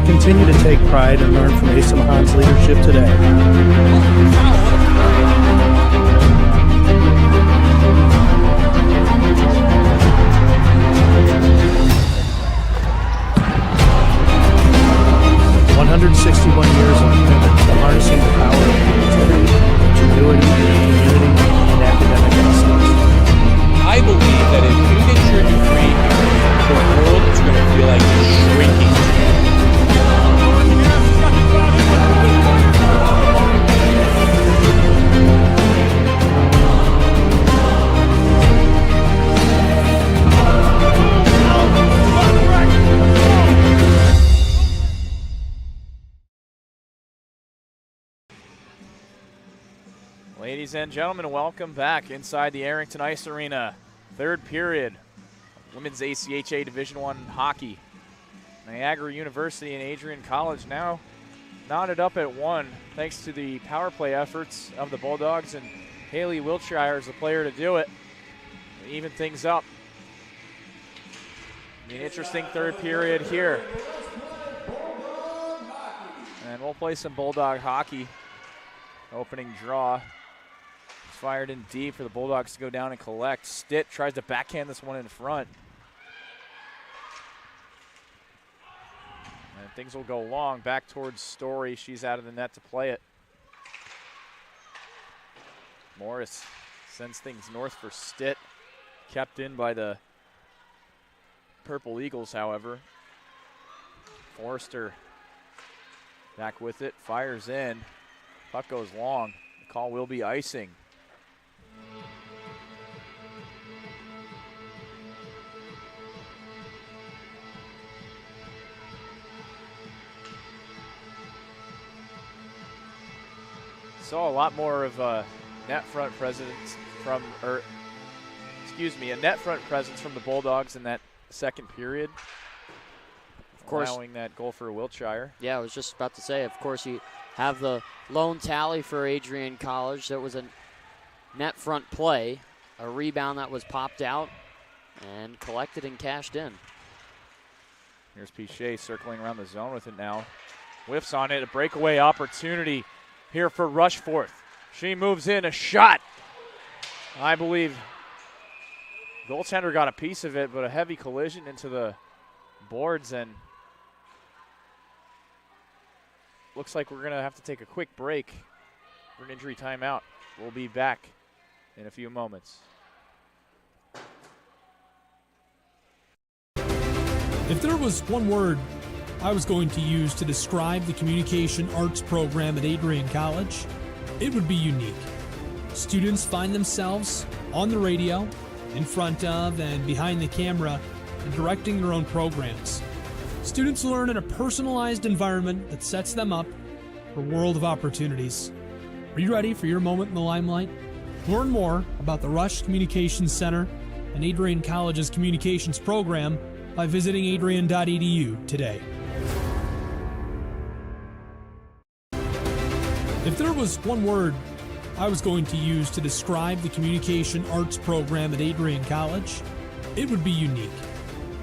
Continue to take pride and learn from ACHA Mahan's leadership today. 161 years of commitment to harnessing the power of creativity, ingenuity, community, and academic excellence. I believe that if you get your degree, the world is going to feel like it's shrinking. Ladies and gentlemen, welcome back inside the Arrington Ice Arena. Third period, Women's ACHA Division I hockey. Niagara University and Adrian College now knotted up at 1 thanks to the power play efforts of the Bulldogs, and Haley Wiltshire is the player to do it. Even things up. An interesting third period here. And we'll play some Bulldog hockey. Opening draw. Fired in deep for the Bulldogs to go down and collect. Stitt tries to backhand this one in front. And things will go long back towards Story. She's out of the net to play it. Morris sends things north for Stitt. Kept in by the Purple Eagles, however. Forrester back with it. Fires in. Puck goes long. The call will be icing. Saw a lot more of a net front presence from, a net front presence from the Bulldogs in that second period. Of course, allowing that goal for Wiltshire. Yeah, I was just about to say, of course, you have the lone tally for Adrian College. That was a net front play, a rebound that was popped out and collected and cashed in. Here's Pichet circling around the zone with it now. Whiffs on it, a breakaway opportunity here for Rushforth. She moves in, a shot. I believe goaltender got a piece of it, but a heavy collision into the boards, and looks like we're going to have to take a quick break for an injury timeout. We'll be back in a few moments. If there was one word I was going to use to describe the communication arts program at Adrian College, it would be unique. Students find themselves on the radio, in front of and behind the camera, and directing their own programs. Students learn in a personalized environment that sets them up for a world of opportunities. Are you ready for your moment in the limelight? Learn more about the Rush Communications Center and Adrian College's communications program by visiting adrian.edu today. If there was one word I was going to use to describe the communication arts program at Adrian College, it would be unique.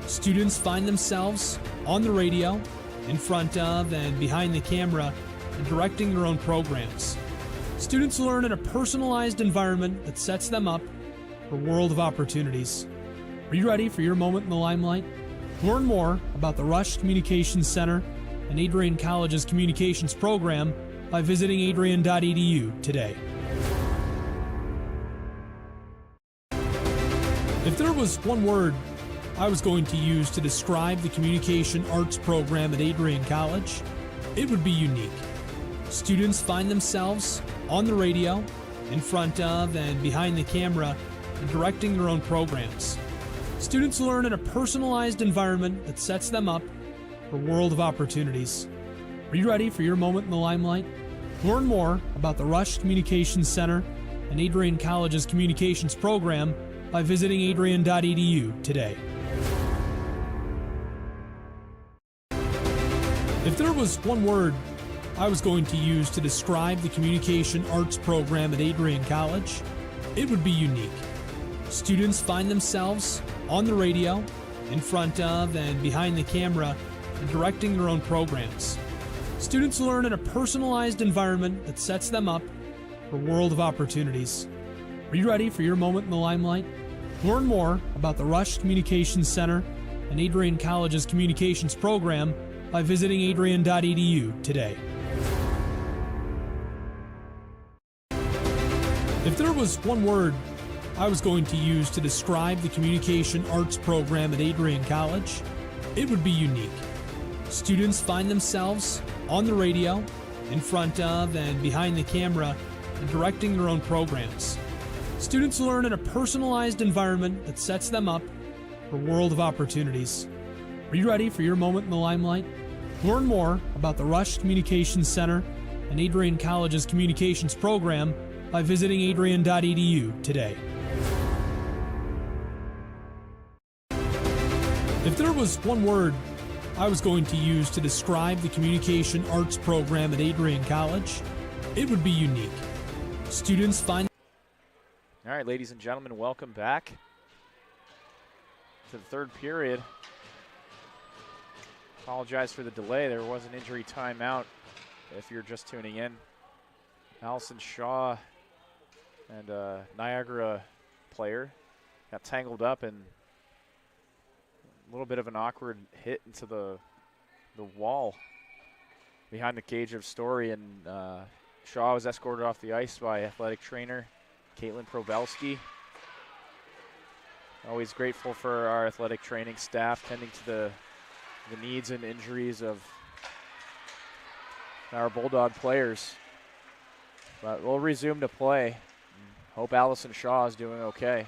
Students find themselves on the radio, in front of and behind the camera, and directing their own programs. Students learn in a personalized environment that sets them up for a world of opportunities. Are you ready for your moment in the limelight? Learn more about the Rush Communications Center and Adrian College's communications program by visiting adrian.edu today. If there was one word I was going to use to describe the communication arts program at Adrian College, it would be unique. Students find themselves on the radio, in front of and behind the camera, and directing their own programs. Students learn in a personalized environment that sets them up for a world of opportunities. Are you ready for your moment in the limelight? Learn more about the Rush Communications Center and Adrian College's communications program by visiting adrian.edu today. If there was one word I was going to use to describe the communication arts program at Adrian College, it would be unique. Students find themselves on the radio, in front of and behind the camera, and directing their own programs. Students learn in a personalized environment that sets them up for a world of opportunities. Are you ready for your moment in the limelight? Learn more about the Rush Communications Center and Adrian College's communications program by visiting adrian.edu today. If there was one word I was going to use to describe the communication arts program at Adrian College, it would be unique. Students find themselves on the radio, in front of and behind the camera, and directing their own programs. Students learn in a personalized environment that sets them up for a world of opportunities. Are you ready for your moment in the limelight? Learn more about the Rush Communications Center and Adrian College's communications program by visiting adrian.edu today. If there was one word I was going to use to describe the communication arts program at Adrian College, it would be unique. Students find... All right, ladies and gentlemen, welcome back to the third period. Apologize for the delay. There was an injury timeout if you're just tuning in. Allison Shaw and a Niagara player got tangled up in a little bit of an awkward hit into the wall behind the cage of Story, and Shaw was escorted off the ice by athletic trainer Caitlin Probelski. Always grateful for our athletic training staff tending to the needs and injuries of our Bulldog players. But we'll resume to play. Hope Allison Shaw is doing okay.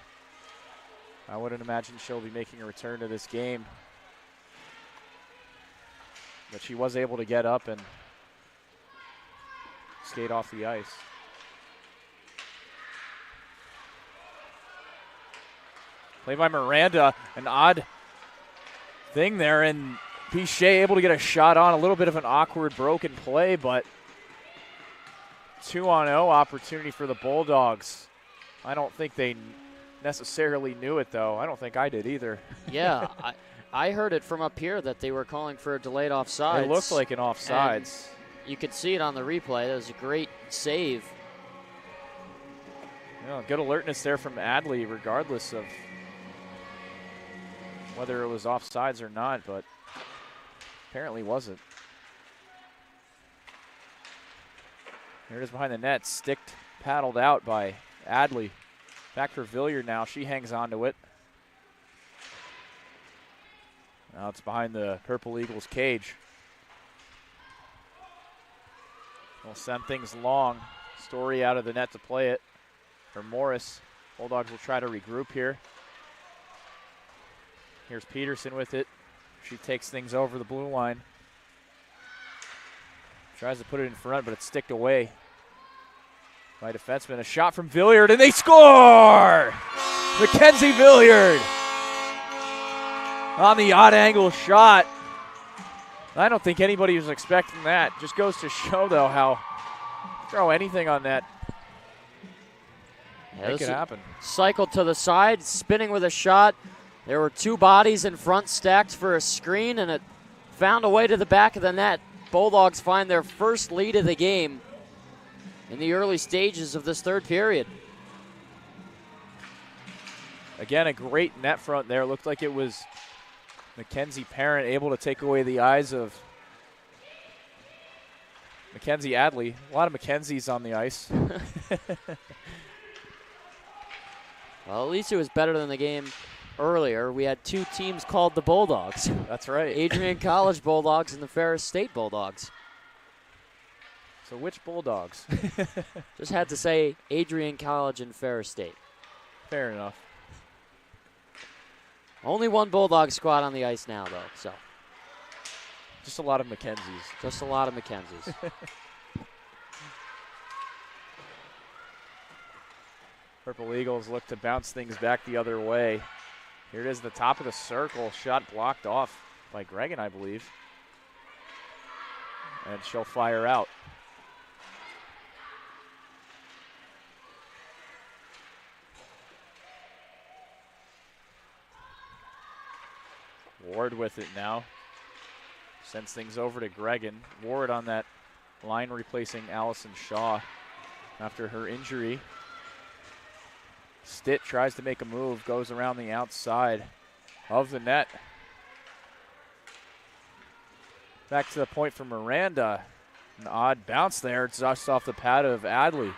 I wouldn't imagine she'll be making a return to this game. But she was able to get up and skate off the ice. Play by Miranda, an odd thing there, and Pichet able to get a shot on. A little bit of an awkward broken play, but 2-on-0 opportunity for the Bulldogs. I don't think they necessarily knew it, though. I don't think I did either. Yeah, I heard it from up here that they were calling for a delayed offsides. It looked like an offsides. You could see it on the replay. That was a great save. Good alertness there from Adley, regardless of whether it was offsides or not, but apparently wasn't. Here it is behind the net, sticked, paddled out by Adley. Back for Villiard now. She hangs on to it. Now it's behind the Purple Eagles cage. We'll send things long. Story out of the net to play it for Morris. Bulldogs will try to regroup here. Here's Peterson with it. She takes things over the blue line. Tries to put it in front, but it's sticked away by defenseman. A shot from Villiard, and they score! Mackenzie Villiard on the odd angle shot. I don't think anybody was expecting that. Just goes to show, though, how throw anything on that. Make it happen. Cycled to the side, spinning with a shot. There were two bodies in front stacked for a screen, and it found a way to the back of the net. Bulldogs find their first lead of the game in the early stages of this third period. Again, a great net front there. Looked like it was Mackenzie Parent able to take away the eyes of Mackenzie Adley. A lot of Mackenzies on the ice. Well, at least it was better than the game earlier. We had two teams called the Bulldogs. That's right. Adrian College Bulldogs and the Ferris State Bulldogs. So which Bulldogs? Just had to say Adrian College and Ferris State. Fair enough. Only one Bulldog squad on the ice now, though. So just a lot of Mackenzies. Just a lot of Mackenzies. Purple Eagles look to bounce things back the other way. Here it is, the top of the circle. Shot blocked off by Gregan, I believe. And she'll fire out. Ward with it now. Sends things over to Gregan. Ward on that line replacing Allison Shaw after her injury. Stitt tries to make a move, goes around the outside of the net. Back to the point for Miranda. An odd bounce there. It's just off the pad of Adley.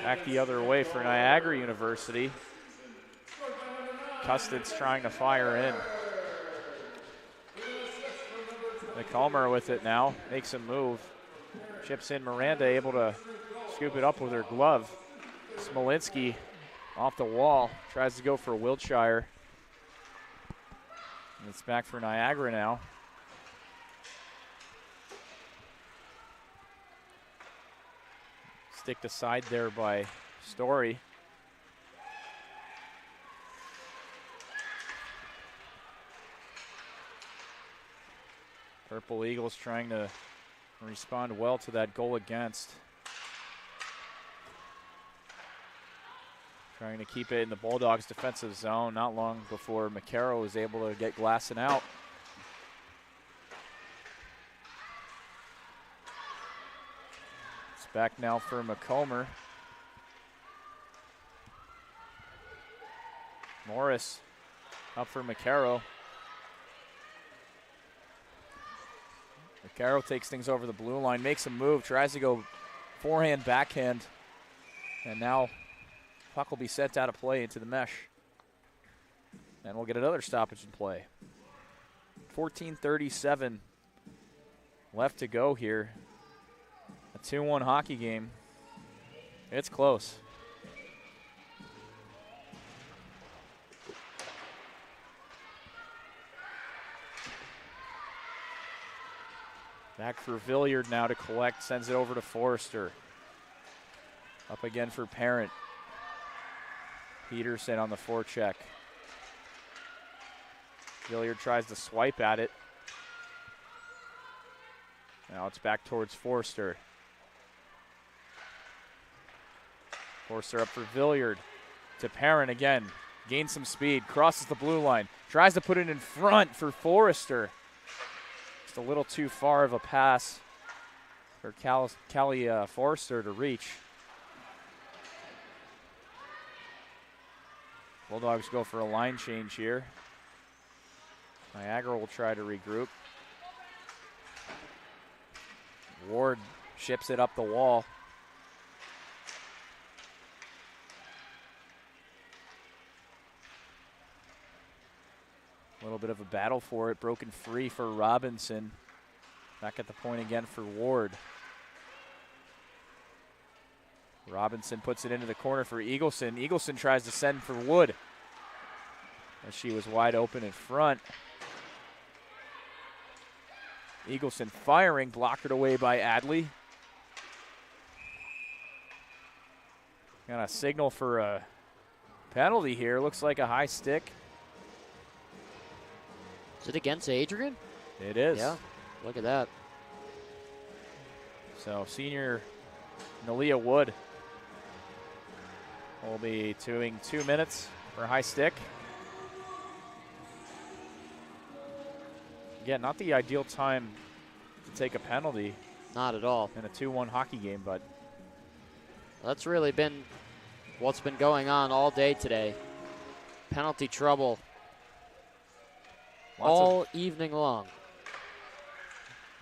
Back the other way for Niagara University. Custard's trying to fire in. McCulmer with it now. Makes a move. Chips in Miranda, able to scoop it up with her glove. Smolinski off the wall. Tries to go for Wiltshire. And it's back for Niagara now. Sticked aside there by Story. Purple Eagles trying to respond well to that goal against. Trying to keep it in the Bulldogs' defensive zone. Not long before McCarroll was able to get Glasson out. It's back now for McComber. Morris up for McCarroll. McCarroll takes things over the blue line, makes a move, tries to go forehand, backhand, and now puck will be sent out of play into the mesh. And we'll get another stoppage in play. 14:37 left to go here. A 2-1 hockey game. It's close. Back for Villiard now to collect, sends it over to Forrester. Up again for Parent. Peterson on the forecheck. Villiard tries to swipe at it. Now it's back towards Forrester. Forster up for Villiard. To Parent again. Gains some speed. Crosses the blue line. Tries to put it in front for Forrester. Just a little too far of a pass for Callie Forrester to reach. Bulldogs go for a line change here. Niagara will try to regroup. Ward ships it up the wall. A little bit of a battle for it. Broken free for Robinson. Back at the point again for Ward. Robinson puts it into the corner for Eagleson. Eagleson tries to send for Wood, as she was wide open in front. Eagleson firing, blocked away by Adley. Got a signal for a penalty here. Looks like a high stick. Is it against Adrian? It is. Yeah, look at that. So senior Nalia Wood will be doing 2 minutes for a high stick. Again, not the ideal time to take a penalty. Not at all. In a 2-1 hockey game, but that's really been what's been going on all day today. Penalty trouble all evening long.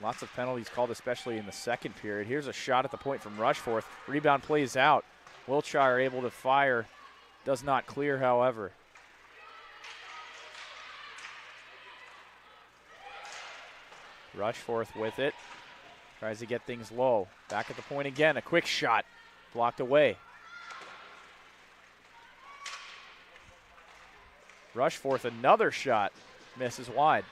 Lots of penalties called, especially in the second period. Here's a shot at the point from Rushforth. Rebound plays out. Wiltshire able to fire. Does not clear, however. Rushforth with it. Tries to get things low. Back at the point again. A quick shot. Blocked away. Rushforth, another shot. Misses wide.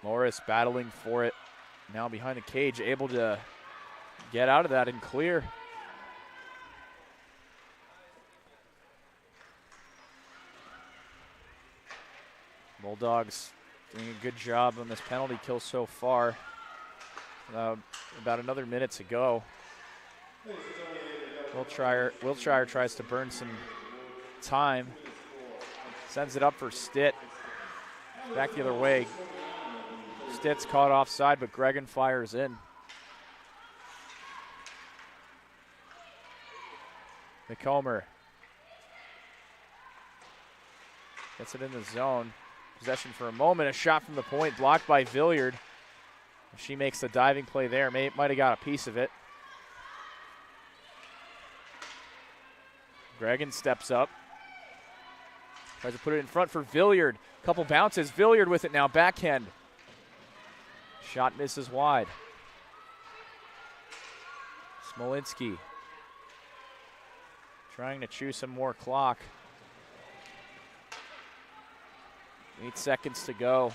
Morris battling for it. Now behind the cage, able to get out of that and clear. Bulldogs doing a good job on this penalty kill so far. About another minute to go. Wiltshire tries to burn some time. Sends it up for Stitt. Back the other way. Stitt's caught offside, but Gregan fires in. McComber gets it in the zone. Possession for a moment. A shot from the point blocked by Villiard. She makes the diving play there. Might have got a piece of it. Gregan steps up. Tries to put it in front for Villiard. Couple bounces. Villiard with it now. Backhand. Shot misses wide. Smolinski trying to chew some more clock. 8 seconds to go.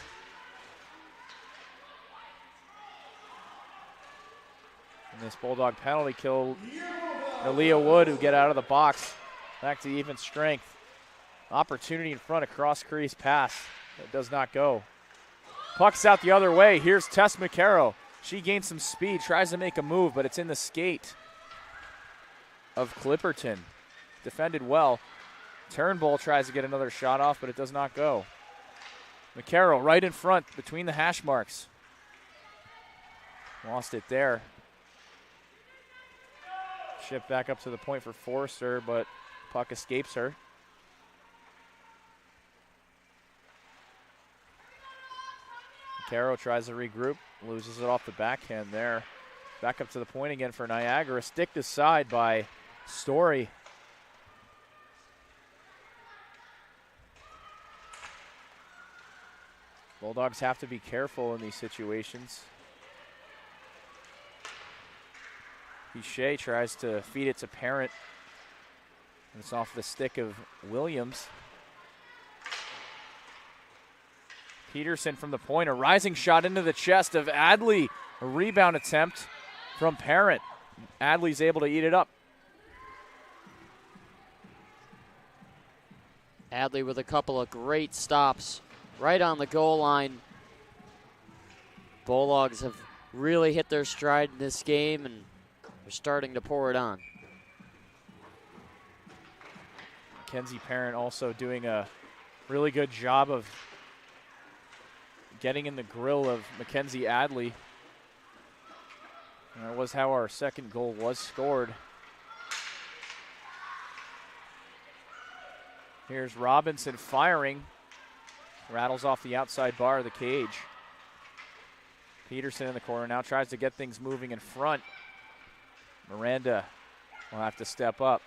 And this Bulldog penalty kill. Nalia Wood, who get out of the box. Back to even strength. Opportunity in front, a cross crease pass. That does not go. Puck's out the other way. Here's Tess McCarroll. She gains some speed, tries to make a move, but it's in the skate of Clipperton. Defended well. Turnbull tries to get another shot off, but it does not go. McCarroll right in front between the hash marks. Lost it there. Shipped back up to the point for Forrester, but puck escapes her. McCarroll tries to regroup, loses it off the backhand there. Back up to the point again for Niagara. Sticked aside by Story. Bulldogs have to be careful in these situations. Shea tries to feed it to Parent. It's off the stick of Williams. Peterson from the point, a rising shot into the chest of Adley. A rebound attempt from Parent. Adley's able to eat it up. Adley with a couple of great stops right on the goal line. Bulldogs have really hit their stride in this game, and they're starting to pour it on. Mackenzie Parent also doing a really good job of getting in the grill of Mackenzie Adley. And that was how our second goal was scored. Here's Robinson firing. Rattles off the outside bar of the cage. Peterson in the corner now tries to get things moving in front. Miranda will have to step up.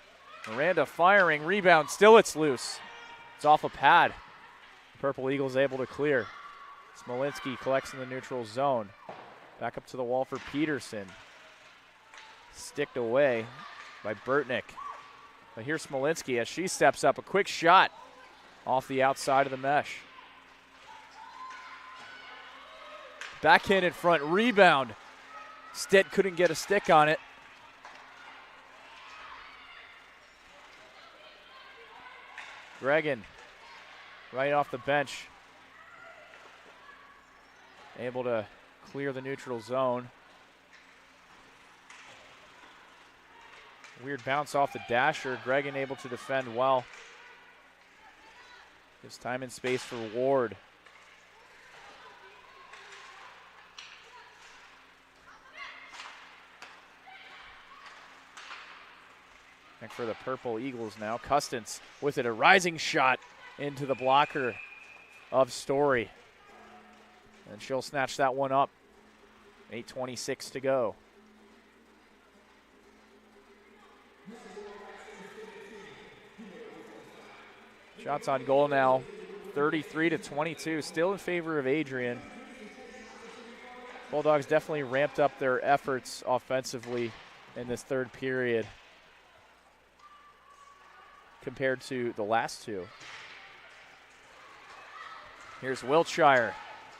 Miranda firing, rebound, still it's loose. It's off a pad. Purple Eagles able to clear. Smolinski collects in the neutral zone. Back up to the wall for Peterson. Sticked away by Burtnick. But here's Smolinski as she steps up. A quick shot off the outside of the mesh. Backhand in front, rebound. Stitt couldn't get a stick on it. Gregan, right off the bench, able to clear the neutral zone. Weird bounce off the dasher. Gregan able to defend well. Gives time and space for Ward. Back for the Purple Eagles now. Custance with it, a rising shot into the blocker of Story. And she'll snatch that one up. 8:26 to go. Shots on goal now, 33-22, still in favor of Adrian. Bulldogs definitely ramped up their efforts offensively in this third period compared to the last two. Here's Wiltshire.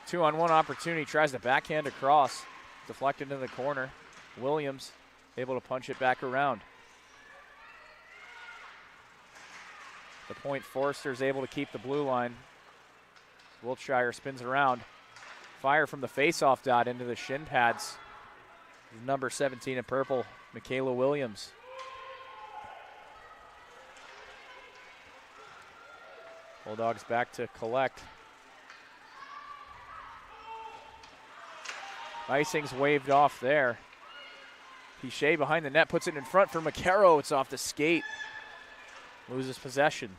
2-on-1 opportunity, tries to backhand across. Deflected in the corner. Williams able to punch it back around. The point, Forrester's able to keep the blue line. Wiltshire spins around. Fire from the face-off dot into the shin pads. Number 17 in purple, Michaela Williams. Bulldogs back to collect. Icing's waved off there. Pichet behind the net, puts it in front for McCarroll. It's off the skate. Loses possession.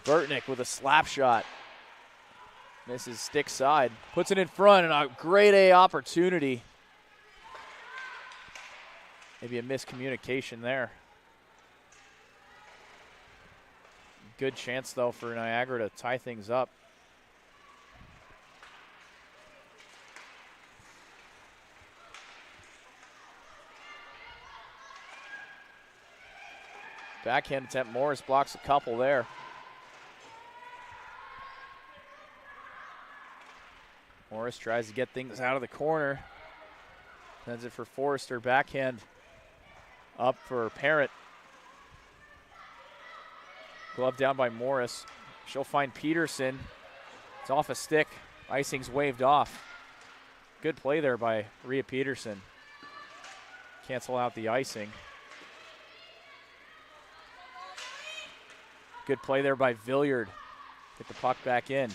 Burtnick with a slap shot. Misses stick side. Puts it in front and a grade A opportunity. Maybe a miscommunication there. Good chance, though, for Niagara to tie things up. Backhand attempt, Morris blocks a couple there. Morris tries to get things out of the corner. Sends it for Forrester, backhand up for Parent. Glove down by Morris. She'll find Peterson. It's off a stick. Icing's waved off. Good play there by Rhea Peterson. Cancel out the icing. Good play there by Villiard. Get the puck back in.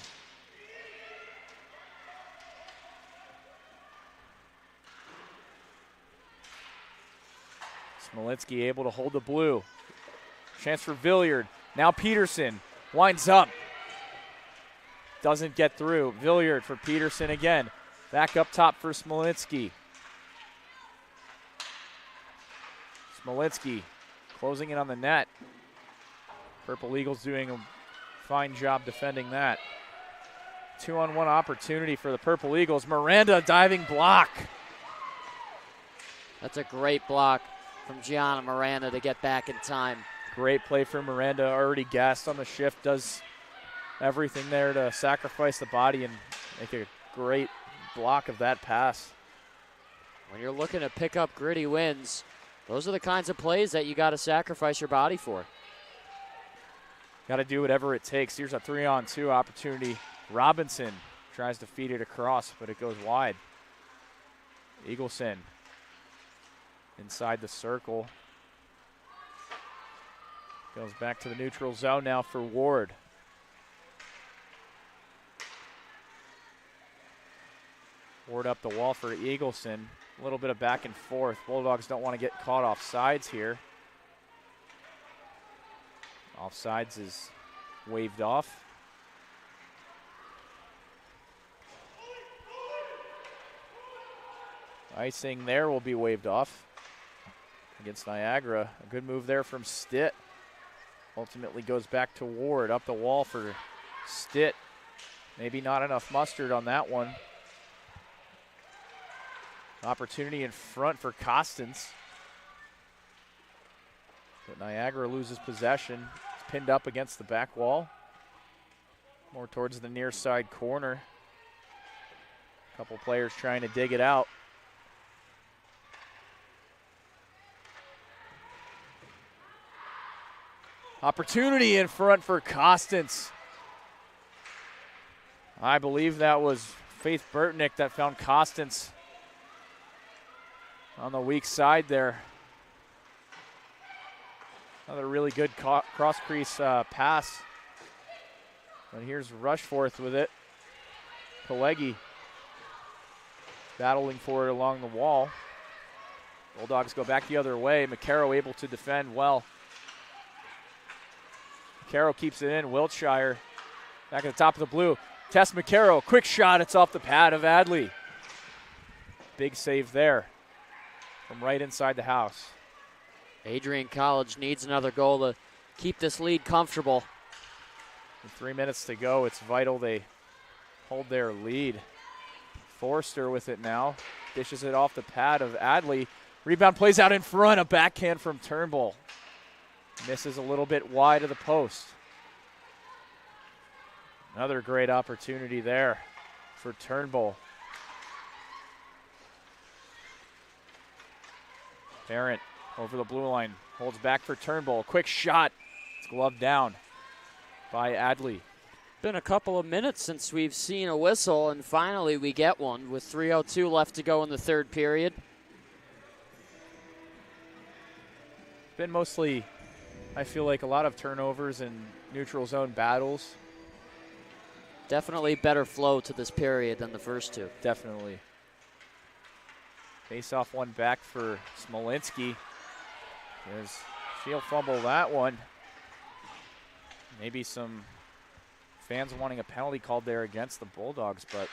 Smolinski able to hold the blue. Chance for Villiard. Now Peterson winds up. Doesn't get through. Villiard for Peterson again. Back up top for Smolinski. Smolinski closing in on the net. Purple Eagles doing a fine job defending that. 2-on-1 opportunity for the Purple Eagles. Miranda diving block. That's a great block from Gianna Miranda to get back in time. Great play for Miranda, already gassed on the shift, does everything there to sacrifice the body and make a great block of that pass. When you're looking to pick up gritty wins, those are the kinds of plays that you got to sacrifice your body for. Got to do whatever it takes. Here's a 3-on-2 opportunity. Robinson Tries to feed it across, but it goes wide. Eagleson inside the circle. Goes back to the neutral zone now for Ward. Ward up the wall for Eagleson. A little bit of back and forth. Bulldogs don't want to get caught off sides here. Offsides is waved off. Icing there will be waved off against Niagara. A good move there from Stitt. Ultimately goes back to Ward. Up the wall for Stitt. Maybe not enough mustard on that one. Opportunity in front for Costance. But Niagara loses possession. It's pinned up against the back wall. More towards the near side corner. A couple players trying to dig it out. Opportunity in front for Costance. I believe that was Faith Burtnick that found Costance on the weak side there. Another really good cross-crease pass. But here's Rushforth with it. Pileggi battling for it along the wall. Bulldogs go back the other way. McCarroll able to defend well. McCarroll keeps it in. Wiltshire back at the top of the blue. Tess McCarroll, quick shot. It's off the pad of Adley. Big save there from right inside the house. Adrian College needs another goal to keep this lead comfortable. With 3 minutes to go, it's vital they hold their lead. Forster with it now. Dishes it off the pad of Adley. Rebound plays out in front. A backhand from Turnbull. Misses a little bit wide of the post. Another great opportunity there for Turnbull. Barrett over the blue line. Holds back for Turnbull. Quick shot. It's gloved down by Adley. Been a couple of minutes since we've seen a whistle, and finally we get one with 3:02 left to go in the third period. Been mostly, I feel like, a lot of turnovers and neutral zone battles. Definitely better flow to this period than the first two. Definitely. Face off one back for Smolinski. As she'll fumble that one. Maybe some fans wanting a penalty called there against the Bulldogs, but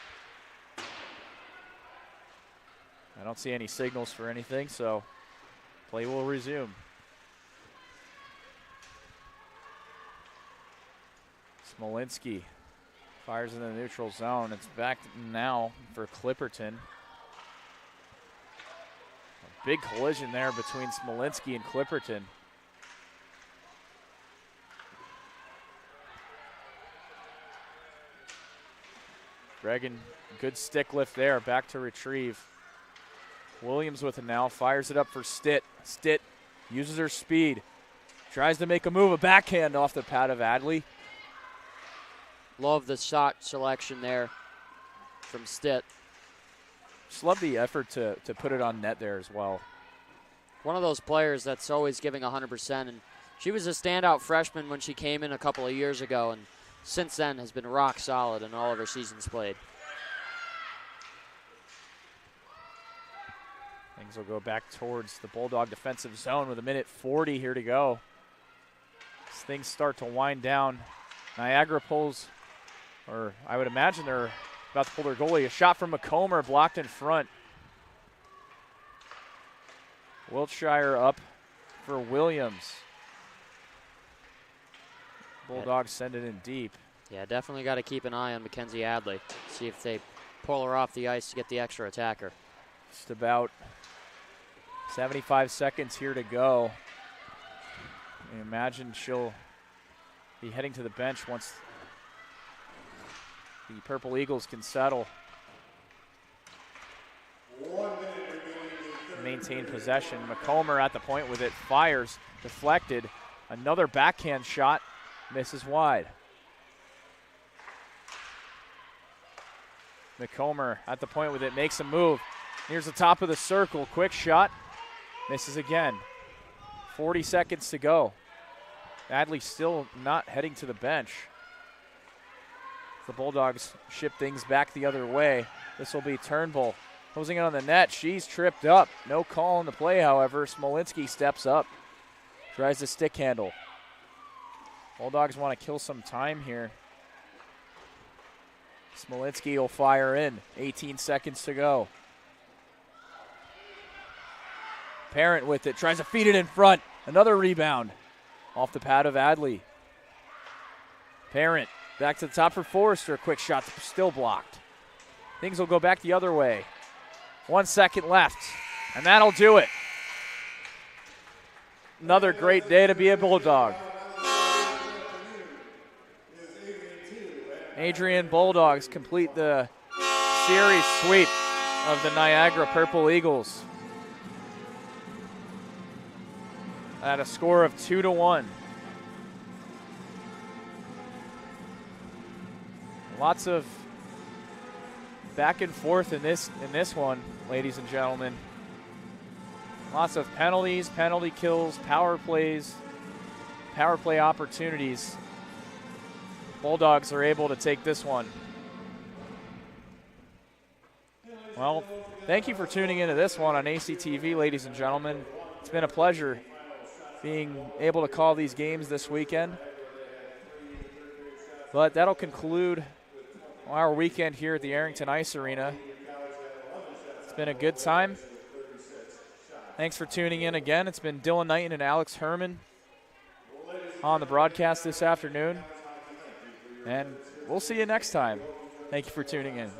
I don't see any signals for anything, so play will resume. Smolinski fires in the neutral zone. It's back now for Clipperton. A big collision there between Smolinski and Clipperton. Reagan, good stick lift there, back to retrieve. Williams with it now, fires it up for Stitt. Stitt uses her speed, tries to make a move, a backhand off the pad of Adley. Love the shot selection there from Stitt. Just love the effort to put it on net there as well. One of those players that's always giving 100%, and she was a standout freshman when she came in a couple of years ago, and since then has been rock solid in all of her seasons played. Things will go back towards the Bulldog defensive zone with 1:40 here to go. As things start to wind down, Niagara pulls, or I would imagine they're about to pull their goalie. A shot from McComber blocked in front. Wiltshire up for Williams. Bulldogs send it in deep. Yeah, definitely got to keep an eye on Mackenzie Adley. See if they pull her off the ice to get the extra attacker. Just about 75 seconds here to go. I imagine she'll be heading to the bench once the Purple Eagles can settle. Maintain possession. McComber at the point with it, fires, deflected. Another backhand shot, misses wide. McComber at the point with it, makes a move. Here's the top of the circle, quick shot, misses again. 40 seconds to go. Adley still not heading to the bench. The Bulldogs ship things back the other way. This will be Turnbull closing it on the net. She's tripped up. No call on the play, however. Smolinski steps up, tries the stick handle. Bulldogs want to kill some time here. Smolinski will fire in. 18 seconds to go. Parent with it, tries to feed it in front. Another rebound off the pad of Adley. Parent back to the top for Forrester. Quick shot, still blocked. Things will go back the other way. 1 second left, and that'll do it. Another great day to be a Bulldog. Adrian Bulldogs complete the series sweep of the Niagara Purple Eagles at a score of 2-1. Lots of back and forth in this one, ladies and gentlemen. Lots of penalties, penalty kills, power plays, power play opportunities. Bulldogs are able to take this one. Well, thank you for tuning into this one on ACTV, ladies and gentlemen. It's been a pleasure being able to call these games this weekend. But that'll conclude our weekend here at the Arrington Ice Arena. It's been a good time. Thanks for tuning in again. It's been Dylan Knighton and Alex Herman on the broadcast this afternoon. And we'll see you next time. Thank you for tuning in.